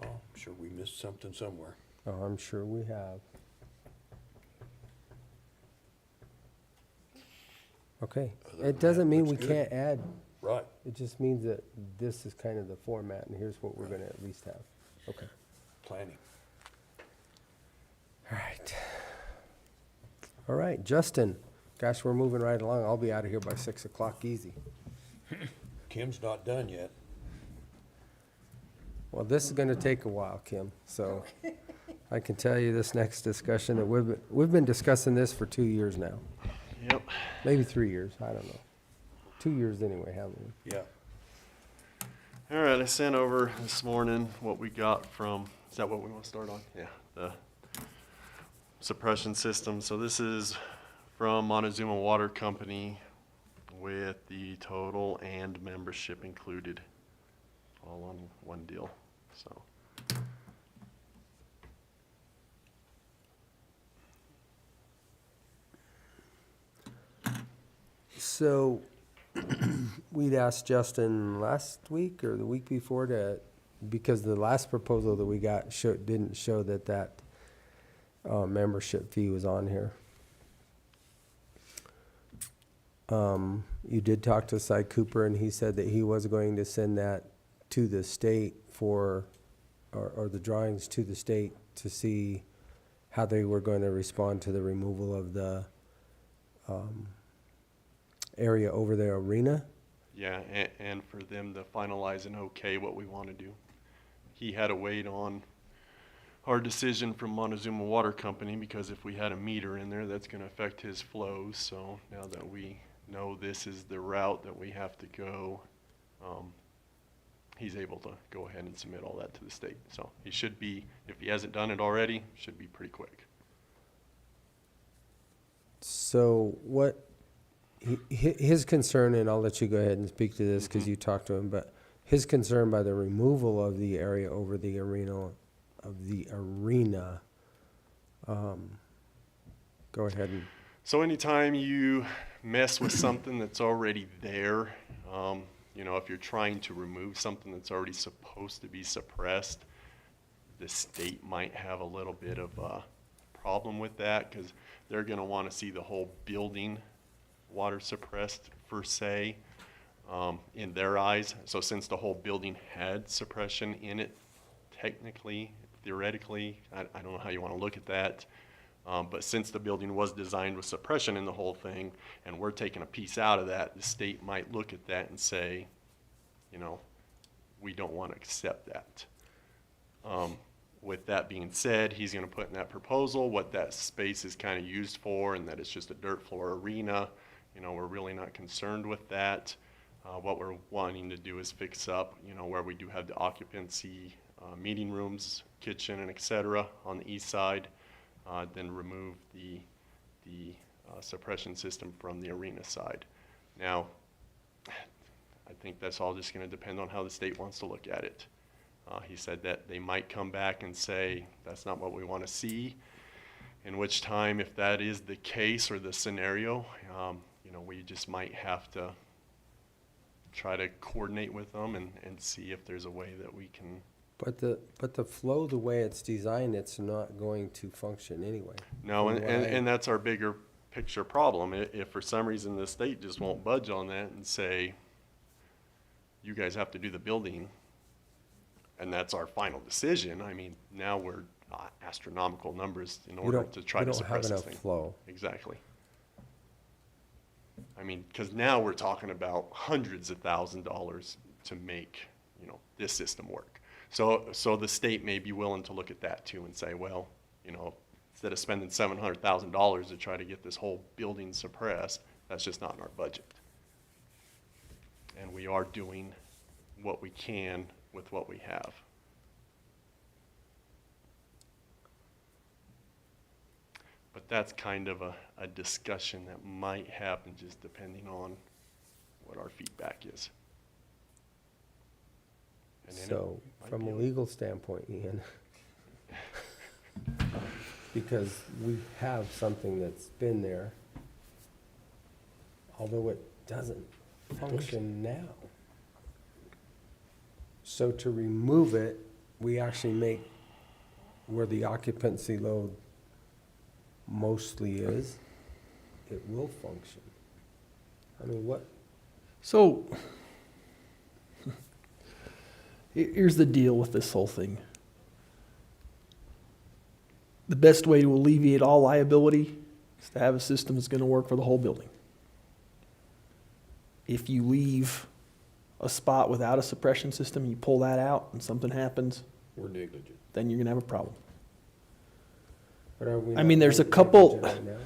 Oh, I'm sure we missed something somewhere. Oh, I'm sure we have. Okay, Other than it doesn't that, mean we looks good. can't add, Right. it just means that this is kind of the format, and here's what we're gonna at least have. Okay. Planning. All right. All right, Justin, Gosh, we're moving right along. I'll be out of here by 6 o'clock easy. Kim's not done yet. Well, this is gonna take a while, Kim, so I can tell you this next discussion, that we've been discussing this for 2 years now. Yep. Maybe 3 years, I don't know. 2 years anyway, haven't we? Yeah. All right, I sent over this morning what we got from, is that what we want to start on? Yeah, the suppression system. So this is from Montezuma Water Company with the total and membership included, all on one deal, so. So, we'd asked Justin last week or the week before because the last proposal that we got didn't show that membership fee was on here. You did talk to Cy Cooper, and he said that he was going to send that to the state or the drawings to the state to see how they were going to respond to the removal of the area over the arena. Yeah, and for them to finalize and okay what we want to do. He had to wait on our decision from Montezuma Water Company, because if we had a meter in there, that's going to affect his flows. So now that we know this is the route that we have to go, he's able to go ahead and submit all that to the state. So he should be, if he hasn't done it already, should be pretty quick. So what his concern, and I'll let you go ahead and speak to this because you talked to him, but his concern by the removal of the area over the arena, go ahead and. So anytime you mess with something that's already there, you know, if you're trying to remove something that's already supposed to be suppressed, the state might have a little bit of a problem with that, because they're going to want to see the whole building water suppressed per se, in their eyes. So since the whole building had suppression in it, technically, theoretically, I don't know how you want to look at that, but since the building was designed with suppression in the whole thing, and we're taking a piece out of that, the state might look at that and say, you know, we don't want to accept that. With that being said, he's going to put in that proposal what that space is kind of used for, and that it's just a dirt floor arena. You know, we're really not concerned with that. What we're wanting to do is fix up, you know, where we do have the occupancy, meeting rooms, kitchen, and et cetera on the east side, then remove the suppression system from the arena side. Now, I think that's all just going to depend on how the state wants to look at it. He said that they might come back and say, that's not what we want to see, in which time, if that is the case or the scenario, you know, we just might have to try to coordinate with them and see if there's a way that we can. But the flow, the way it's designed, it's not going to function anyway. No, and that's our bigger picture problem. If for some reason the state just won't budge on that and say, you guys have to do the building, and that's our final decision, I mean, now we're astronomical numbers in order to try to suppress this thing. We don't have enough flow. Exactly. I mean, because now we're talking about hundreds of $1,000s to make, you know, this system work. So the state may be willing to look at that too and say, well, you know, instead of spending $700,000 to try to get this whole building suppressed, that's just not in our budget. And we are doing what we can with what we have. But that's kind of a discussion that might happen just depending on what our feedback is. And then So, it from might a be legal standpoint, Ian, because we have something that's been there, although it doesn't function now. So to remove it, we actually make where the occupancy load mostly is, it will function. I mean, what? So, here's the deal with this whole thing. The best way to alleviate all liability, is to have a system that's gonna work for the whole building. If you leave a spot without a suppression system, you pull that out and something happens, We're negligent. then you're gonna have a problem. But are we I not mean, there's a negligent couple- right now?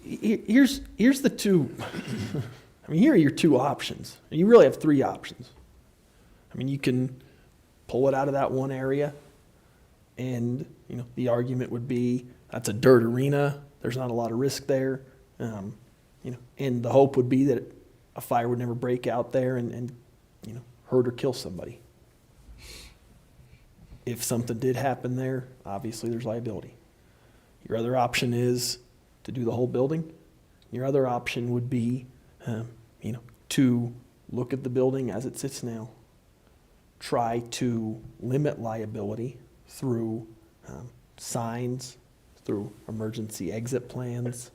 Here's the two, I mean, here are your two options. And you really have three options. I mean, you can pull it out of that one area, and, you know, the argument would be, that's a dirt arena, there's not a lot of risk there. You know, and the hope would be that a fire would never break out there and, you know, hurt or kill somebody. If something did happen there, obviously there's liability. Your other option is to do the whole building. Your other option would be, you know, to look at the building as it sits now, try to limit liability through signs, through emergency exit plans,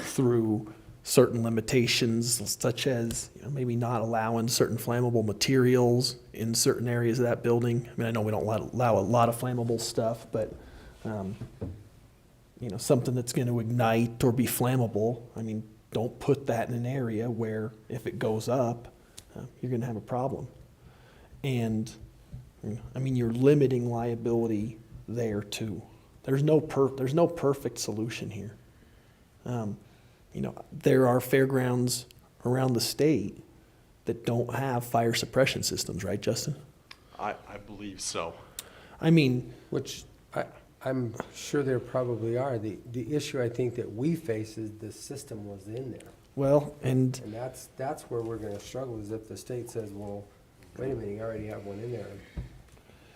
through certain limitations such as, you know, maybe not allowing certain flammable materials in certain areas of that building. I mean, I know we don't allow a lot of flammable stuff, but, you know, something that's going to ignite or be flammable, I mean, don't put that in an area where if it goes up, you're going to have a problem. And, you know, I mean, you're limiting liability there too. There's no perfect solution here. You know, there are fairgrounds around the state that don't have fire suppression systems, right, Justin? I believe so. I mean, Which I'm sure there probably are. The issue I think that we face is the system was in there. well, and And that's where we're gonna struggle, is if the state says, well, wait a minute, you already have one in there.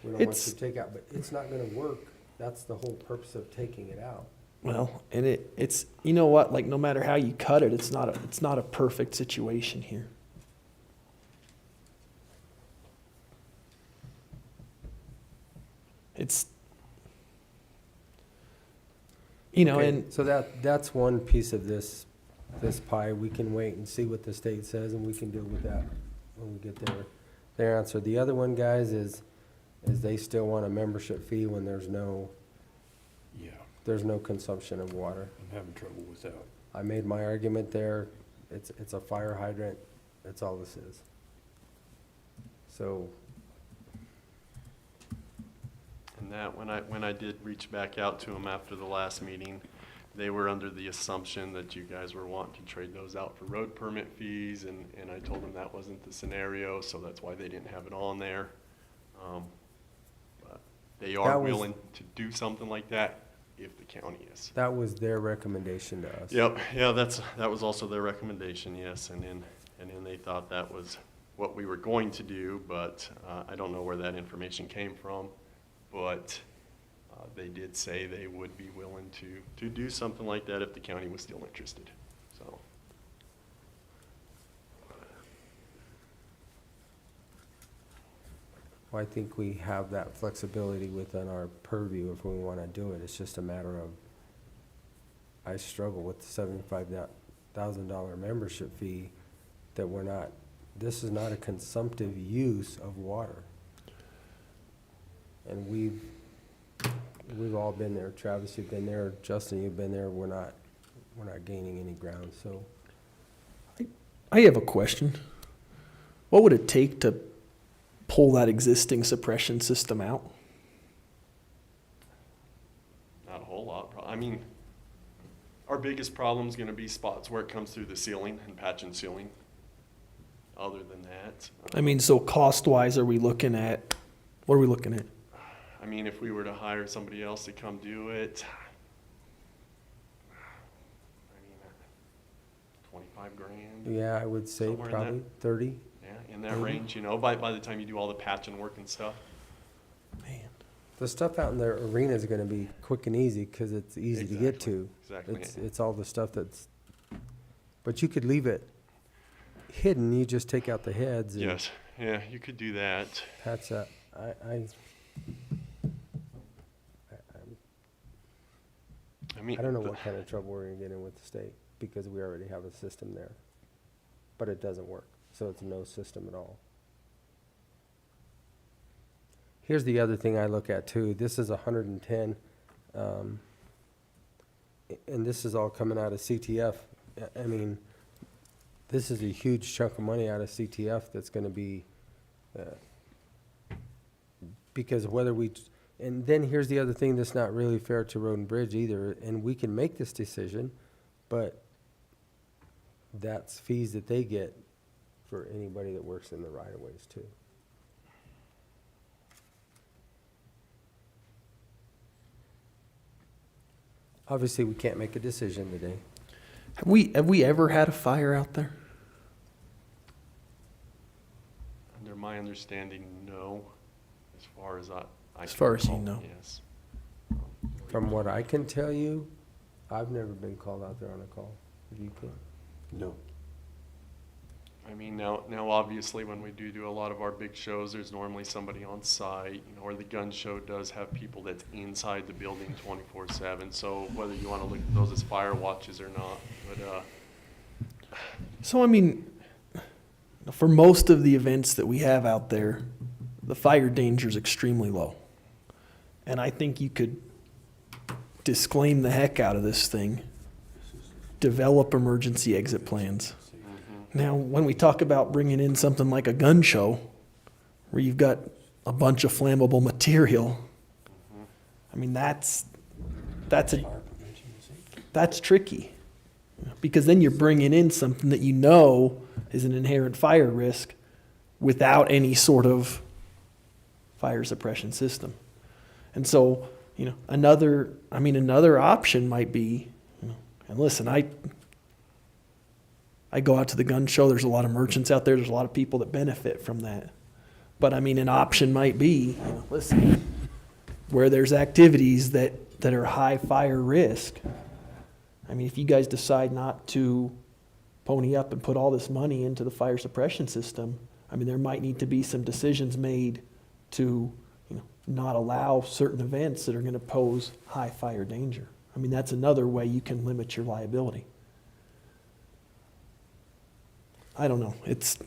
We don't want It's- you to take out, but it's not gonna work. That's the whole purpose of taking it out. well, and it's, you know what, like, no matter how you cut it, it's not a perfect situation here. It's, you know, Okay, and so that's one piece of this pie. We can wait and see what the state says, and we can deal with that when we get their answer. The other one, guys, is they still want a membership fee when there's no consumption of water. I'm having trouble with that. I made my argument there. It's a fire hydrant. That's all this is. So, And that, when I did reach back out to them after the last meeting, they were under the assumption that you guys were wanting to trade those out for road permit fees, and I told them that wasn't the scenario, so that's why they didn't have it on there. But they are That was- willing to do something like that if the county is. that was their recommendation to us. Yep, yeah, that was also their recommendation, yes, and then they thought that was what we were going to do, but I don't know where that information came from. But they did say they would be willing to do something like that if the county was still interested, so. Well, I think we have that flexibility within our purview if we want to do it. It's just a matter of, I struggle with the $75,000 membership fee that we're not, this is not a consumptive use of water. And we've all been there. Travis, you've been there. Justin, you've been there. We're not gaining any ground, so. I have a question. What would it take to pull that existing suppression system out? Not a whole lot, I mean, our biggest problem's gonna be spots where it comes through the ceiling and patch and sealing. Other than that. I mean, so cost-wise, what are we looking at? I mean, if we were to hire somebody else to come do it, I mean, 25 grand. Yeah, I would say Somewhere in that- probably 30. Yeah, in that range, you know, by the time you do all the patching work and stuff. Man, The stuff out in the arena is gonna be quick and easy, cause it's easy to get to. Exactly. It's all the stuff that's, but you could leave it hidden, you just take out the heads and Yes, yeah, you could do that. patch that. I mean, I don't know what kind of trouble we're gonna get in with the state, because we already have a system there. But it doesn't work, so it's no system at all. Here's the other thing I look at too, this is 110, and this is all coming out of CTF. I mean, this is a huge chunk of money out of CTF that's gonna be, because whether we, and then here's the other thing that's not really fair to Road and Bridge either, and we can make this decision, but that's fees that they get for anybody that works in the right of ways too. Obviously, we can't make a decision today. Have we ever had a fire out there? Under my understanding, no, as far as I As can far as you recall, know. yes. From what I can tell you, I've never been called out there on a call. You can? No. I mean, now obviously, when we do a lot of our big shows, there's normally somebody on site, you know, or the gun show does have people that's inside the building 24/7. So whether you want to look at those as fire watches or not, but So, I mean, for most of the events that we have out there, the fire danger is extremely low. And I think you could disclaim the heck out of this thing, develop emergency exit plans. Now, when we talk about bringing in something like a gun show, where you've got a bunch of flammable material, I mean, that's tricky. Because then you're bringing in something that you know is an inherent fire risk without any sort of fire suppression system. And so, you know, another option might be, you know, and listen, I go out to the gun show, there's a lot of merchants out there, there's a lot of people that benefit from that. But I mean, an option might be, you know, listen, where there's activities that are high fire risk, I mean, if you guys decide not to pony up and put all this money into the fire suppression system, I mean, there might need to be some decisions made to, you know, not allow certain events that are going to pose high fire danger. I mean, that's another way you can limit your liability. I don't know. It's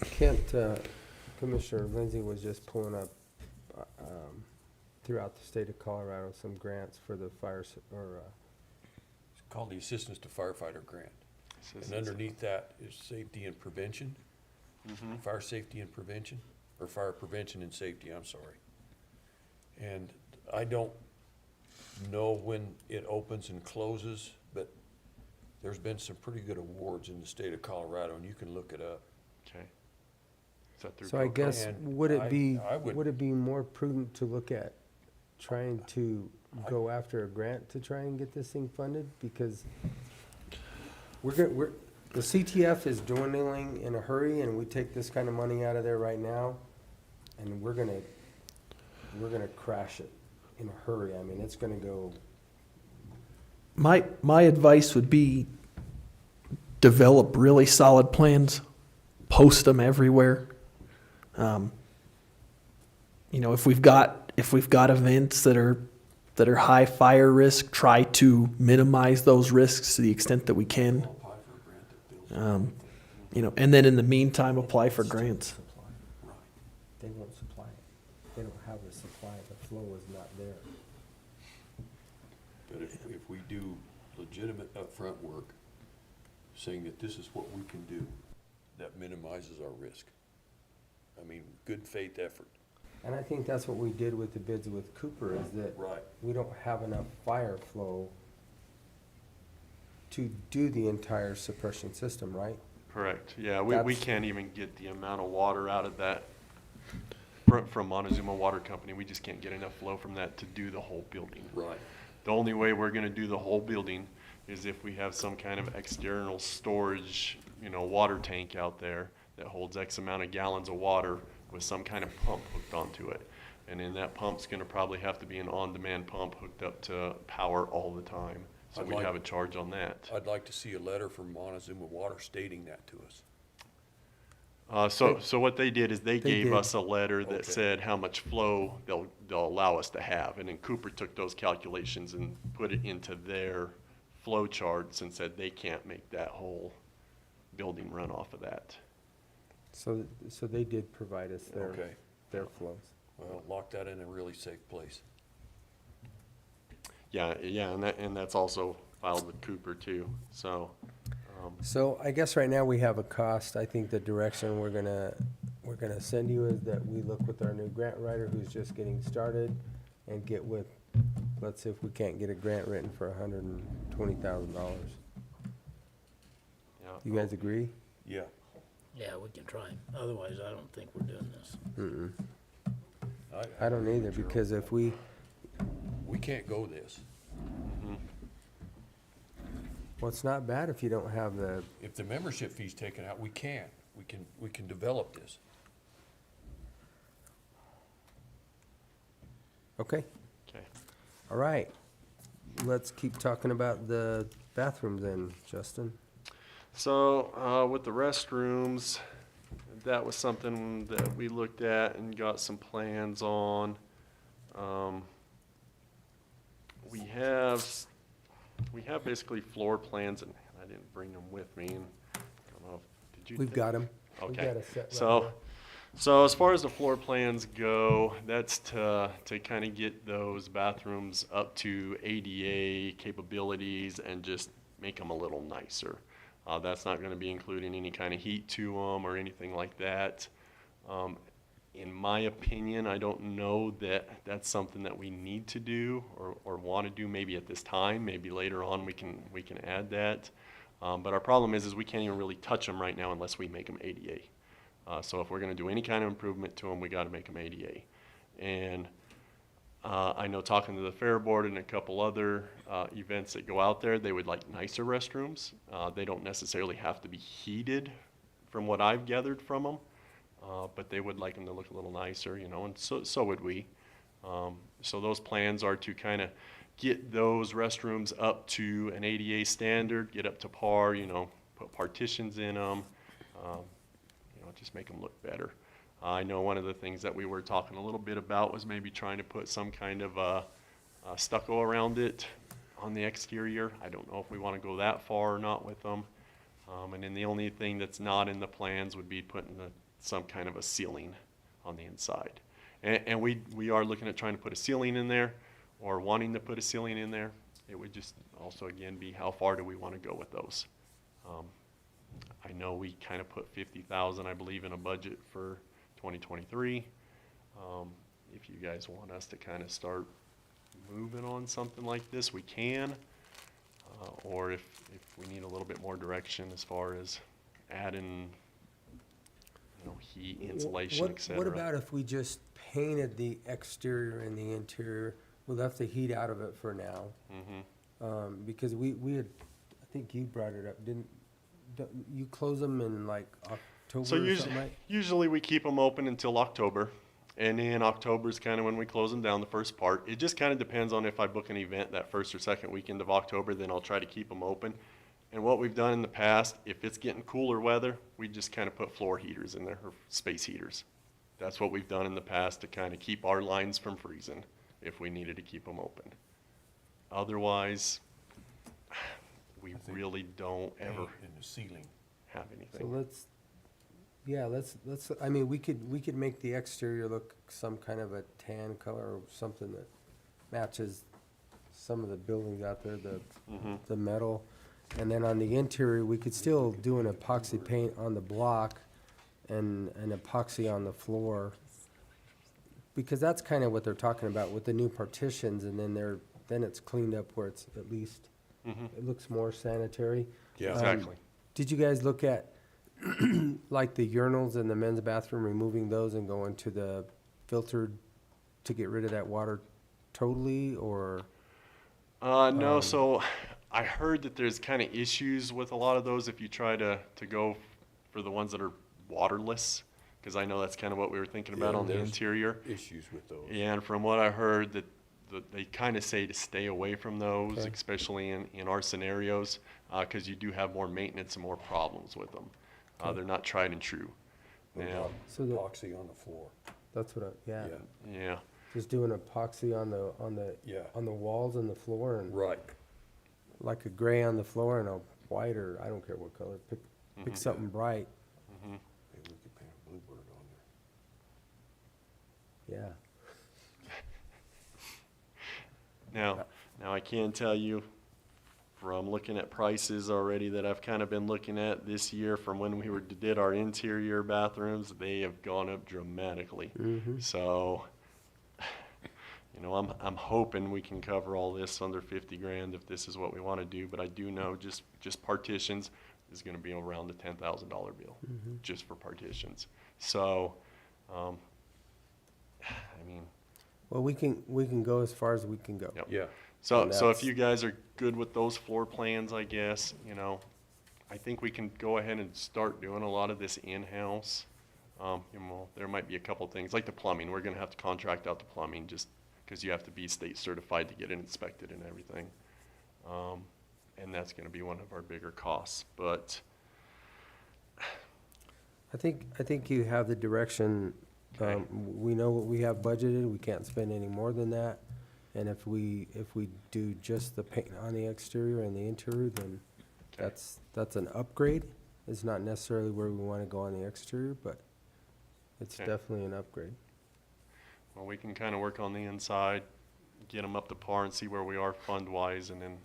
Commissioner Lindsay was just pulling up throughout the state of Colorado some grants for the It's called the Assistance to Firefighter Grant. And underneath that is safety and prevention, fire safety and prevention, or fire prevention and safety, I'm sorry. And I don't know when it opens and closes, but there's been some pretty good awards in the state of Colorado, and you can look it up. okay. Is that through So I Coco? guess, And would I it be would- more prudent to look at trying to go after a grant to try and get this thing funded? Because the CTF is dwindling in a hurry, and we take this kind of money out of there right now, and we're gonna crash it in a hurry. I mean, it's gonna go. my advice would be develop really solid plans, post them everywhere. You know, if we've got events that are high fire risk, try to minimize those risks to the extent that we can. You know, and then in the meantime, apply for grants. They won't supply it. They don't have the supply. The flow is not there. But if we do legitimate upfront work, saying that this is what we can do, that minimizes our risk. I mean, good faith effort. And I think that's what we did with the bids with Cooper, is that Right. we don't have enough fire flow to do the entire suppression system, right? Correct, yeah, we That's- can't even get the amount of water out of that from Montezuma Water Company. We just can't get enough flow from that to do the whole building. Right. The only way we're gonna do the whole building is if we have some kind of external storage, you know, water tank out there that holds X amount of gallons of water with some kind of pump hooked onto it. And then that pump's gonna probably have to be an on-demand pump hooked up to power all the time. So I'd we'd like- have a charge on that. I'd like to see a letter from Montezuma Water stating that to us. So what they did is they gave did. us a letter that Okay. said how much flow they'll allow us to have. And then Cooper took those calculations and put it into their flow charts and said they can't make that whole building run off of that. So they did provide us Okay. their flows. Well, lock that in a really safe place. Yeah, and that's also filed with Cooper too, so. So I guess right now we have a cost. I think the direction we're gonna send you is that we look with our new grant writer who's just getting started and get with, let's see if we can't get a grant written for $120,000. Yeah. You guys agree? Yeah. Yeah, we can try. Otherwise, I don't think we're doing this. Mm-mm. I don't either, because if we, We can't go this. well, it's not bad if you don't have the, If the membership fee's taken out, we can. We can develop this. okay, Okay. all right. Let's keep talking about the bathrooms then, Justin. So, with the restrooms, that was something that we looked at and got some plans on. We have basically floor plans, and I didn't bring them with me, and I don't know, did you? We've got them. Okay, so as far as the floor plans go, that's to kind of get those bathrooms up to ADA capabilities and just make them a little nicer. That's not gonna be including any kind of heat to them or anything like that. In my opinion, I don't know that that's something that we need to do or want to do maybe at this time. Maybe later on we can add that. But our problem is we can't even really touch them right now unless we make them ADA. So if we're going to do any kind of improvement to them, we got to make them ADA. And I know talking to the Fair Board and a couple other events that go out there, they would like nicer restrooms. They don't necessarily have to be heated from what I've gathered from them. But they would like them to look a little nicer, you know, and so would we. So those plans are to kind of get those restrooms up to an ADA standard, get up to par, you know, put partitions in them, you know, just make them look better. I know one of the things that we were talking a little bit about was maybe trying to put some kind of stucco around it on the exterior. I don't know if we want to go that far or not with them. And then the only thing that's not in the plans would be putting some kind of a ceiling on the inside. And we are looking at trying to put a ceiling in there or wanting to put a ceiling in there. It would just also, again, be how far do we want to go with those. I know we kind of put $50,000, I believe, in a budget for 2023. If you guys want us to kind of start moving on something like this, we can. Or if we need a little bit more direction as far as adding, you know, heat, insulation, et cetera. What about if we just painted the exterior and the interior? We left the heat out of it for now. Because we had, I think you brought it up, don't you close them in like October So or something like? usually we keep them open until October. And then October is kind of when we close them down, the first part. It just kind of depends on if I book an event that first or second weekend of October, then I'll try to keep them open. And what we've done in the past, if it's getting cooler weather, we just kind of put floor heaters in there, or space heaters. That's what we've done in the past to kind of keep our lines from freezing if we needed to keep them open. Otherwise, we really don't ever In the ceiling. have So anything. let's, I mean, we could make the exterior look some kind of a tan color or something that matches some of the buildings out there, the metal. And then on the interior, we could still do an epoxy paint on the block and an epoxy on the floor. Because that's kind of what they're talking about with the new partitions, and then it's cleaned up where it's at least, it looks more sanitary. Yeah. Exactly. Did you guys look at, like the urinals in the men's bathroom, removing those and going to the filtered to get rid of that water totally, or? No, so I heard that there's kind of issues with a lot of those if you try to go for the ones that are waterless, because I know that's kind of what we were thinking about Yeah, on the there's interior. Issues with those. And from what I heard, that they kind of say to stay away from those, Okay. especially in our scenarios, because you do have more maintenance and more problems with them. They're not tried and true. What Now, about So the- epoxy on the floor? That's what Yeah, yeah. just doing epoxy on yeah, the walls and the floor, and right. like a gray on the floor and a white, or I don't care what color, pick something bright, Maybe we could paint a bluebird on there. yeah. Now I can tell you, from looking at prices already that I've kind of been looking at this year from when we did our interior bathrooms, they have gone up dramatically. So, you know, I'm hoping we can cover all this under 50 grand if this is what we want to do, but I do know just partitions is going to be around the $10,000 bill, just for partitions. So, I mean, Well, we can go as far as we can go. yep. Yeah. So, And so if that's- you guys are good with those floor plans, I guess, you know, I think we can go ahead and start doing a lot of this in-house. You know, there might be a couple things, like the plumbing, we're gonna have to contract out the plumbing just because you have to be state certified to get it inspected and everything. And that's gonna be one of our bigger costs, but, I think you have the direction. Okay. We know what we have budgeted. We can't spend any more than that. And if we do just the paint on the exterior and the interior, then Okay. that's an upgrade. It's not necessarily where we want to go on the exterior, but it's Okay. definitely an upgrade. well, we can kind of work on the inside, get them up to par and see where we are fund-wise, and then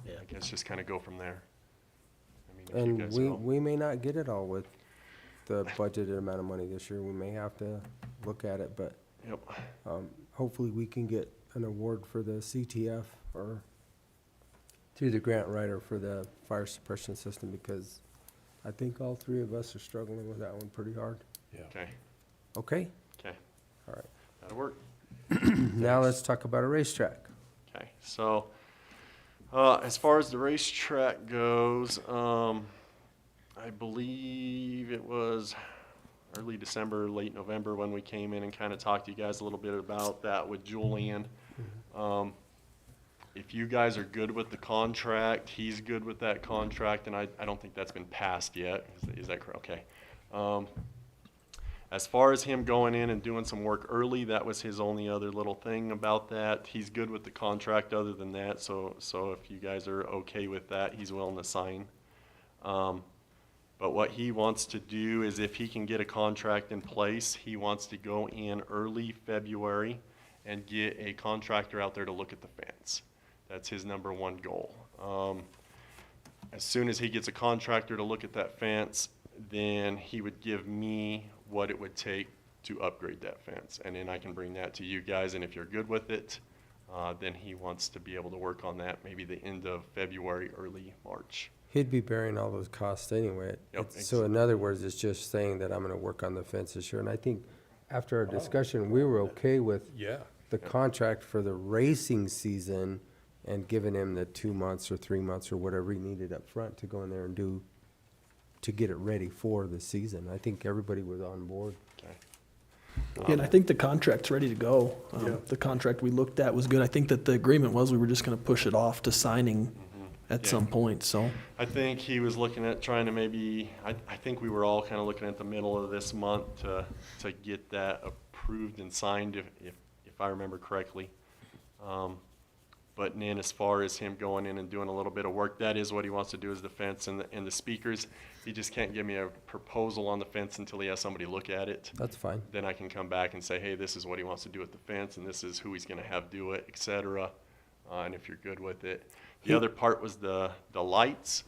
Yeah. I guess just kind of go from there. I mean, if you And guys we, are all- we may not get it all with the budgeted amount of money this year. We may have to look at it, but Yep. hopefully we can get an award for the CTF or through the grant writer for the fire suppression system, because I think all three of us are struggling with that one pretty hard. Yeah. Okay, Okay, okay. all right. That'll work. Now let's talk about a racetrack. Okay, so, as far as the racetrack goes, I believe it was early December, late November when we came in and kind of talked to you guys a little bit about that with Julian. If you guys are good with the contract, he's good with that contract, and I don't think that's been passed yet. Is that correct? Okay. As far as him going in and doing some work early, that was his only other little thing about that. He's good with the contract other than that, so if you guys are okay with that, he's willing to sign. But what he wants to do is if he can get a contract in place, he wants to go in early February and get a contractor out there to look at the fence. That's his number one goal. As soon as he gets a contractor to look at that fence, then he would give me what it would take to upgrade that fence. And then I can bring that to you guys, and if you're good with it, then he wants to be able to work on that maybe the end of February, early March. He'd be bearing all those costs anyway. Yep, So in other words, it's just saying that I'm gonna work on the fence this year. And I think after our discussion, we were okay with Yeah. the contract for the racing season and giving him the 2 months or 3 months or whatever he needed up front to go in there and do, to get it ready for the season. I think everybody was on board. Okay. Yeah, and I think the contract's ready to go. Yeah. The contract we looked at was good. I think that the agreement was we were just gonna push it off to signing at Yeah. some point, so. I think he was looking at trying to maybe, I think we were all kind of looking at the middle of this month to get that approved and signed, if I remember correctly. But then as far as him going in and doing a little bit of work, that is what he wants to do, is the fence and the speakers. He just can't give me a proposal on the fence until he has somebody look at it. That's fine. Then I can come back and say, hey, this is what he wants to do with the fence, and this is who he's gonna have do it, et cetera. And if you're good with it. The other part was the lights,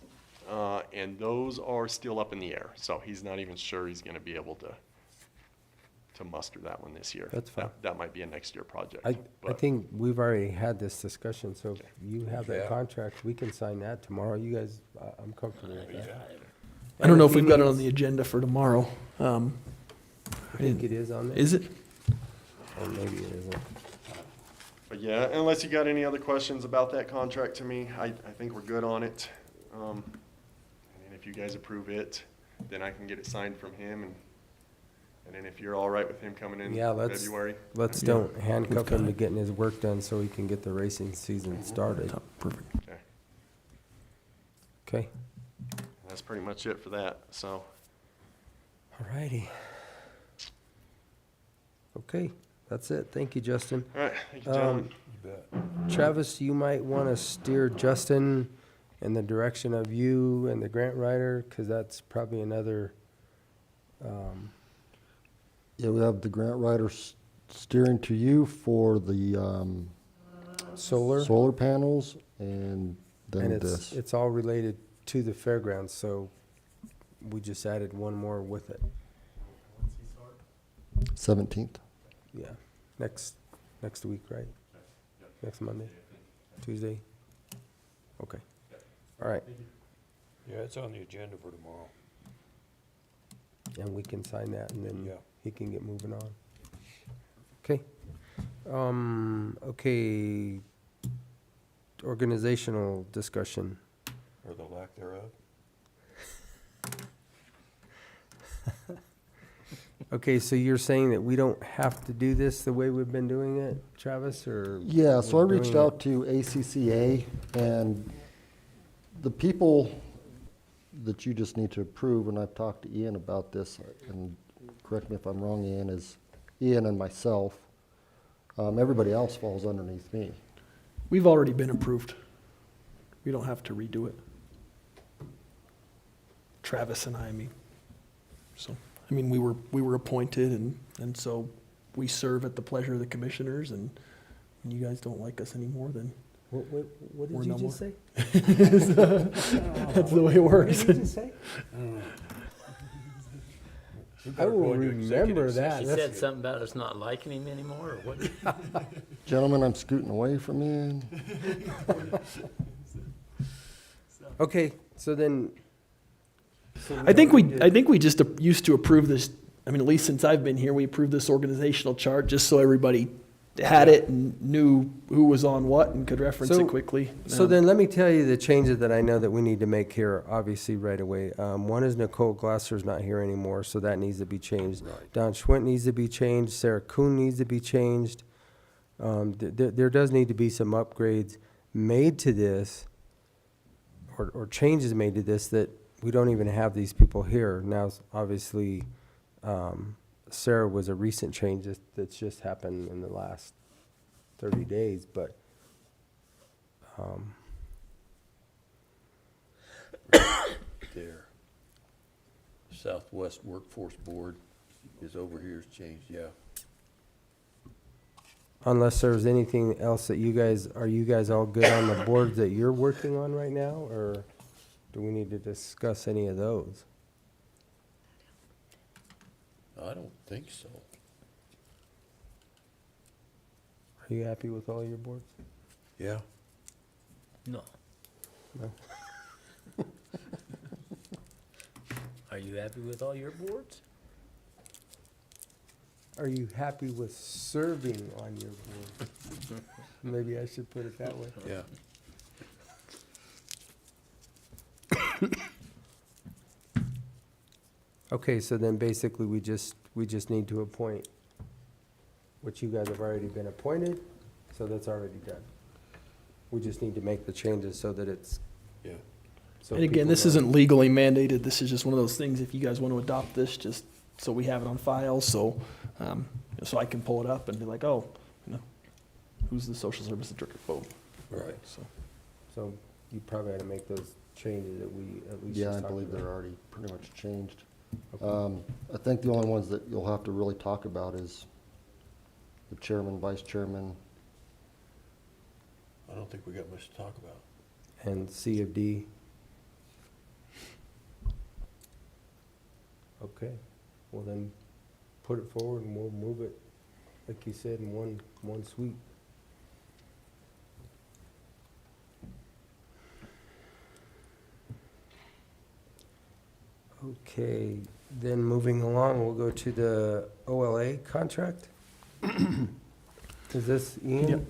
and those are still up in the air. So he's not even sure he's gonna be able to muster that one this year. That's fine. That might be a next year project. I but- think we've already had this discussion, so if Okay. you have that Yeah. contract, we can sign that tomorrow. You guys, I'm comfortable with that. I don't know if we've got it on the agenda for tomorrow. I think it is on there. Is it? Or maybe it isn't. But yeah, unless you got any other questions about that contract to me, I think we're good on it. And if you guys approve it, then I can get it signed from him, and then if you're all right with him coming in Yeah, let's- February. Let's don't handcuff him to getting his work done so he can get the racing season started. Perfect. Okay, Okay, that's pretty much it for that, so. all righty. Okay, that's it. Thank you, Justin. All right, thank you, gentlemen. You bet. Travis, you might want to steer Justin in the direction of you and the grant writer, because that's probably another, Yeah, we have the grant writer steering to you for the solar. solar panels, and than And this. it's all related to the fairgrounds, so we just added one more with it. 17th. Yeah, next week, right? Next Monday? Tuesday? Okay. All right, Yeah, it's on the agenda for tomorrow. and we can sign that, and then Yeah. he can get moving on. Okay. Okay, organizational discussion. Or the lack thereof. Okay, so you're saying that we don't have to do this the way we've been doing it, Travis, or? Yeah, so I we're reached doing out to ACCA, and the people that you just need to approve, and I've talked to Ian about this, and correct me if I'm wrong, Ian, is Ian and myself. Everybody else falls underneath me. We've already been approved. We don't have to redo it. Travis and I mean. So, I mean, we were appointed, and so we serve at the pleasure of the commissioners, and when you guys don't like us anymore, then What We're did you no just more. say? that's the way it works. What did you just say? I will remember that. She That's- said something about us not liking him anymore, or what? Gentlemen, I'm scooting away from you. Okay, so then. I think we just used to approve this. I mean, at least since I've been here, we approved this organizational chart just so everybody had it and knew who was on what and could reference So- it quickly. So then let me tell you the changes that I know that we need to make here, obviously, right away. One is Nicole Glasser's not here anymore, so that needs to be changed. Right. Don Schwint needs to be changed. Sarah Kuhn needs to be changed. There does need to be some upgrades made to this, or changes made to this, that we don't even have these people here. Now, obviously, Sarah was a recent change that's just happened in the last 30 days, but There. Southwest Workforce Board is over here, has changed, yeah. unless there's anything else that are you guys all good on the boards that you're working on right now, or do we need to discuss any of those? I don't think so. Are you happy with all your boards? Yeah. No. No. Are you happy with all your boards? Are you happy with serving on your board? Maybe I should put it that way. Yeah. Okay, so then basically we just need to appoint, which you guys have already been appointed, so that's already done. We just need to make the changes so that it's. Yeah. so And again, people this know. isn't legally mandated. This is just one of those things, if you guys want to adopt this, just so we have it on file, so I can pull it up and be like, oh, who's the social services director? Boom. Right. So you probably had to make those changes that we at least Yeah, just I talked believe about. they're already pretty much changed. Okay. I think the only ones that you'll have to really talk about is the chairman, vice chairman. I don't think we got much to talk about. And C of D. Okay, well then, put it forward and we'll move it, like you said, in one sweep. Okay, then moving along, we'll go to the OLA contract. Is this Ian? Yep.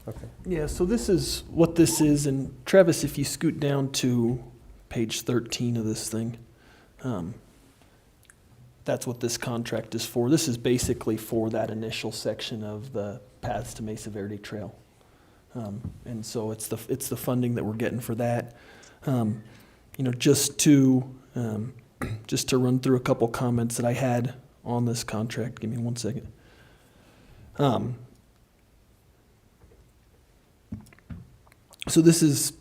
Okay. Yeah, so this is what this is, and Travis, if you scoot down to page 13 of this thing, that's what this contract is for. This is basically for that initial section of the Paths to Mesa Verde Trail. And so it's the funding that we're getting for that. Just to run through a couple comments that I had on this contract. Give me 1 second. So this is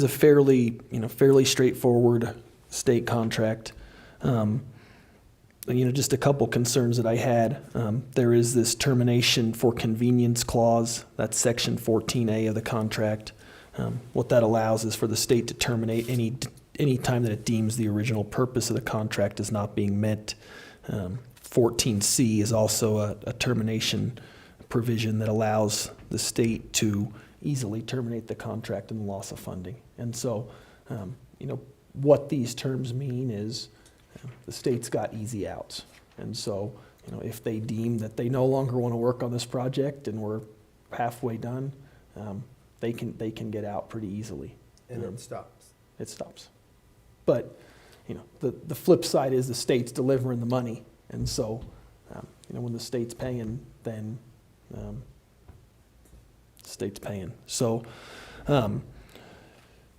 a fairly straightforward state contract. Just a couple concerns that I had. There is this termination for convenience clause. That's section 14A of the contract. What that allows is for the state to terminate any time that it deems the original purpose of the contract is not being met. 14C is also a termination provision that allows the state to easily terminate the contract in the loss of funding. And so, what these terms mean is the state's got easy outs. And so, if they deem that they no longer want to work on this project and we're halfway done, they can get out pretty easily. And it stops. It stops. But, the flip side is the state's delivering the money. And so, when the state's paying, then the state's paying. So,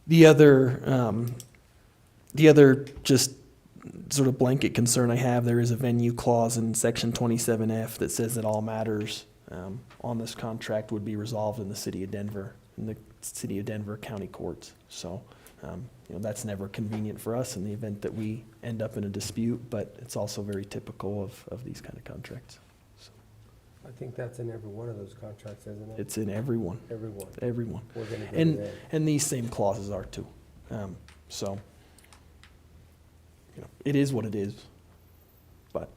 the other just sort of blanket concern I have, there is a venue clause in section 27F that says that all matters on this contract would be resolved in the city of Denver, in the city of Denver county courts. So, that's never convenient for us in the event that we end up in a dispute, but it's also very typical of these kind of contracts. So, I think that's in every one of those contracts, isn't it? it's in every one. Every one. Every one. We're gonna go to And, that. and these same clauses are too. So, it is what it is. But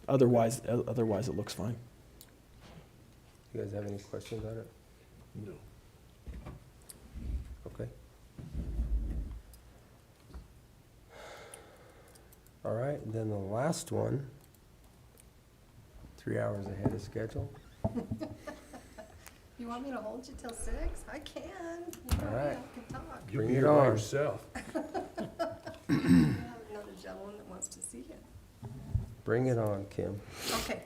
otherwise it looks fine. You guys have any questions on it? No. Okay. All right, and then the last one, 3 hours ahead of schedule. You want me to hold you till 6? I can. You know All me, right. I can talk. You'll Bring be it here by on. yourself. I have another gentleman that wants to see you. Bring it on, Kim. Okay,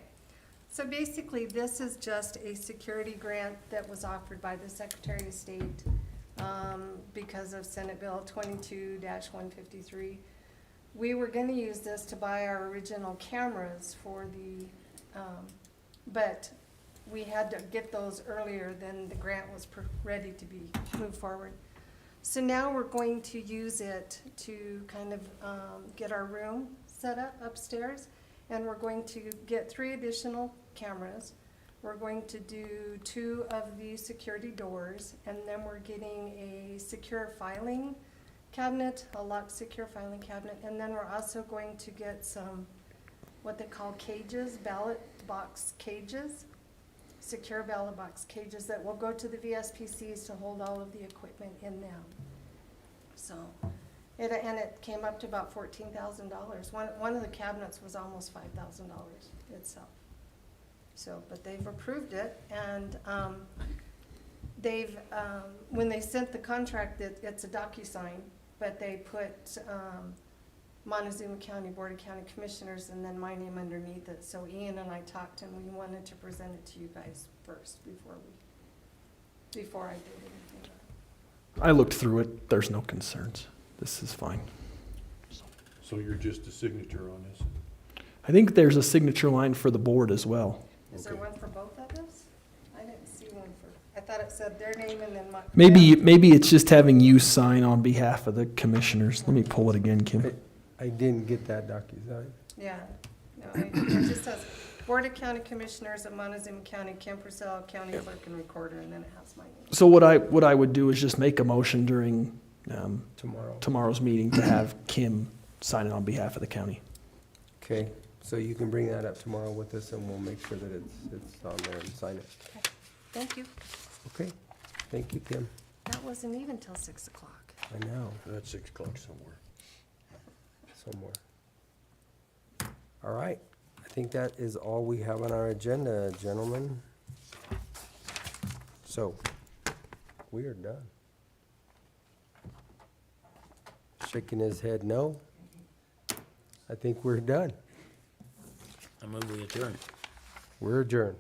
so basically, this is just a security grant that was offered by the Secretary of State because of Senate Bill 22-153. We were gonna use this to buy our original cameras for the, but we had to get those earlier than the grant was ready to be moved forward. So now we're going to use it to kind of get our room set up upstairs. And we're going to get 3 additional cameras. We're going to do 2 of the security doors, and then we're getting a secure filing cabinet, a locked secure filing cabinet, and then we're also going to get some, what they call cages, ballot box cages, secure ballot box cages that will go to the VSPCs to hold all of the equipment in them. So. And it came up to about $14,000. One of the cabinets was almost $5,000 itself. So, but they've approved it, and they've, when they sent the contract, it's a DocuSign, but they put Montezuma County Board of County Commissioners and then my name underneath it. So Ian and I talked, and we wanted to present it to you guys first before I did anything. I looked through it. There's no concerns. This is fine. So you're just a signature on this? I think there's a signature line for the board as well. Is there Okay. one for both of us? I didn't see one for, I thought it said their name and then my. Maybe it's just having you sign on behalf of the commissioners. Let me pull it again, Kim. I didn't get that DocuSign. Yeah, no, it just says Board of County Commissioners of Montezuma County, Kim Percell, County Clerk and Recorder, and then it has my name. So what I would do is just make a motion during Tomorrow. tomorrow's meeting to have Kim sign it on behalf of the county. Okay, so you can bring that up tomorrow with us, and we'll make sure that it's on there and sign it. Okay, thank you. Okay, thank you, Kim. That wasn't even till 6 o'clock. I know, That's 6 o'clock somewhere. somewhere. All right, I think that is all we have on our agenda, gentlemen. So, we are done. Shaking his head no. I think we're done. I move we adjourn. We're adjourned.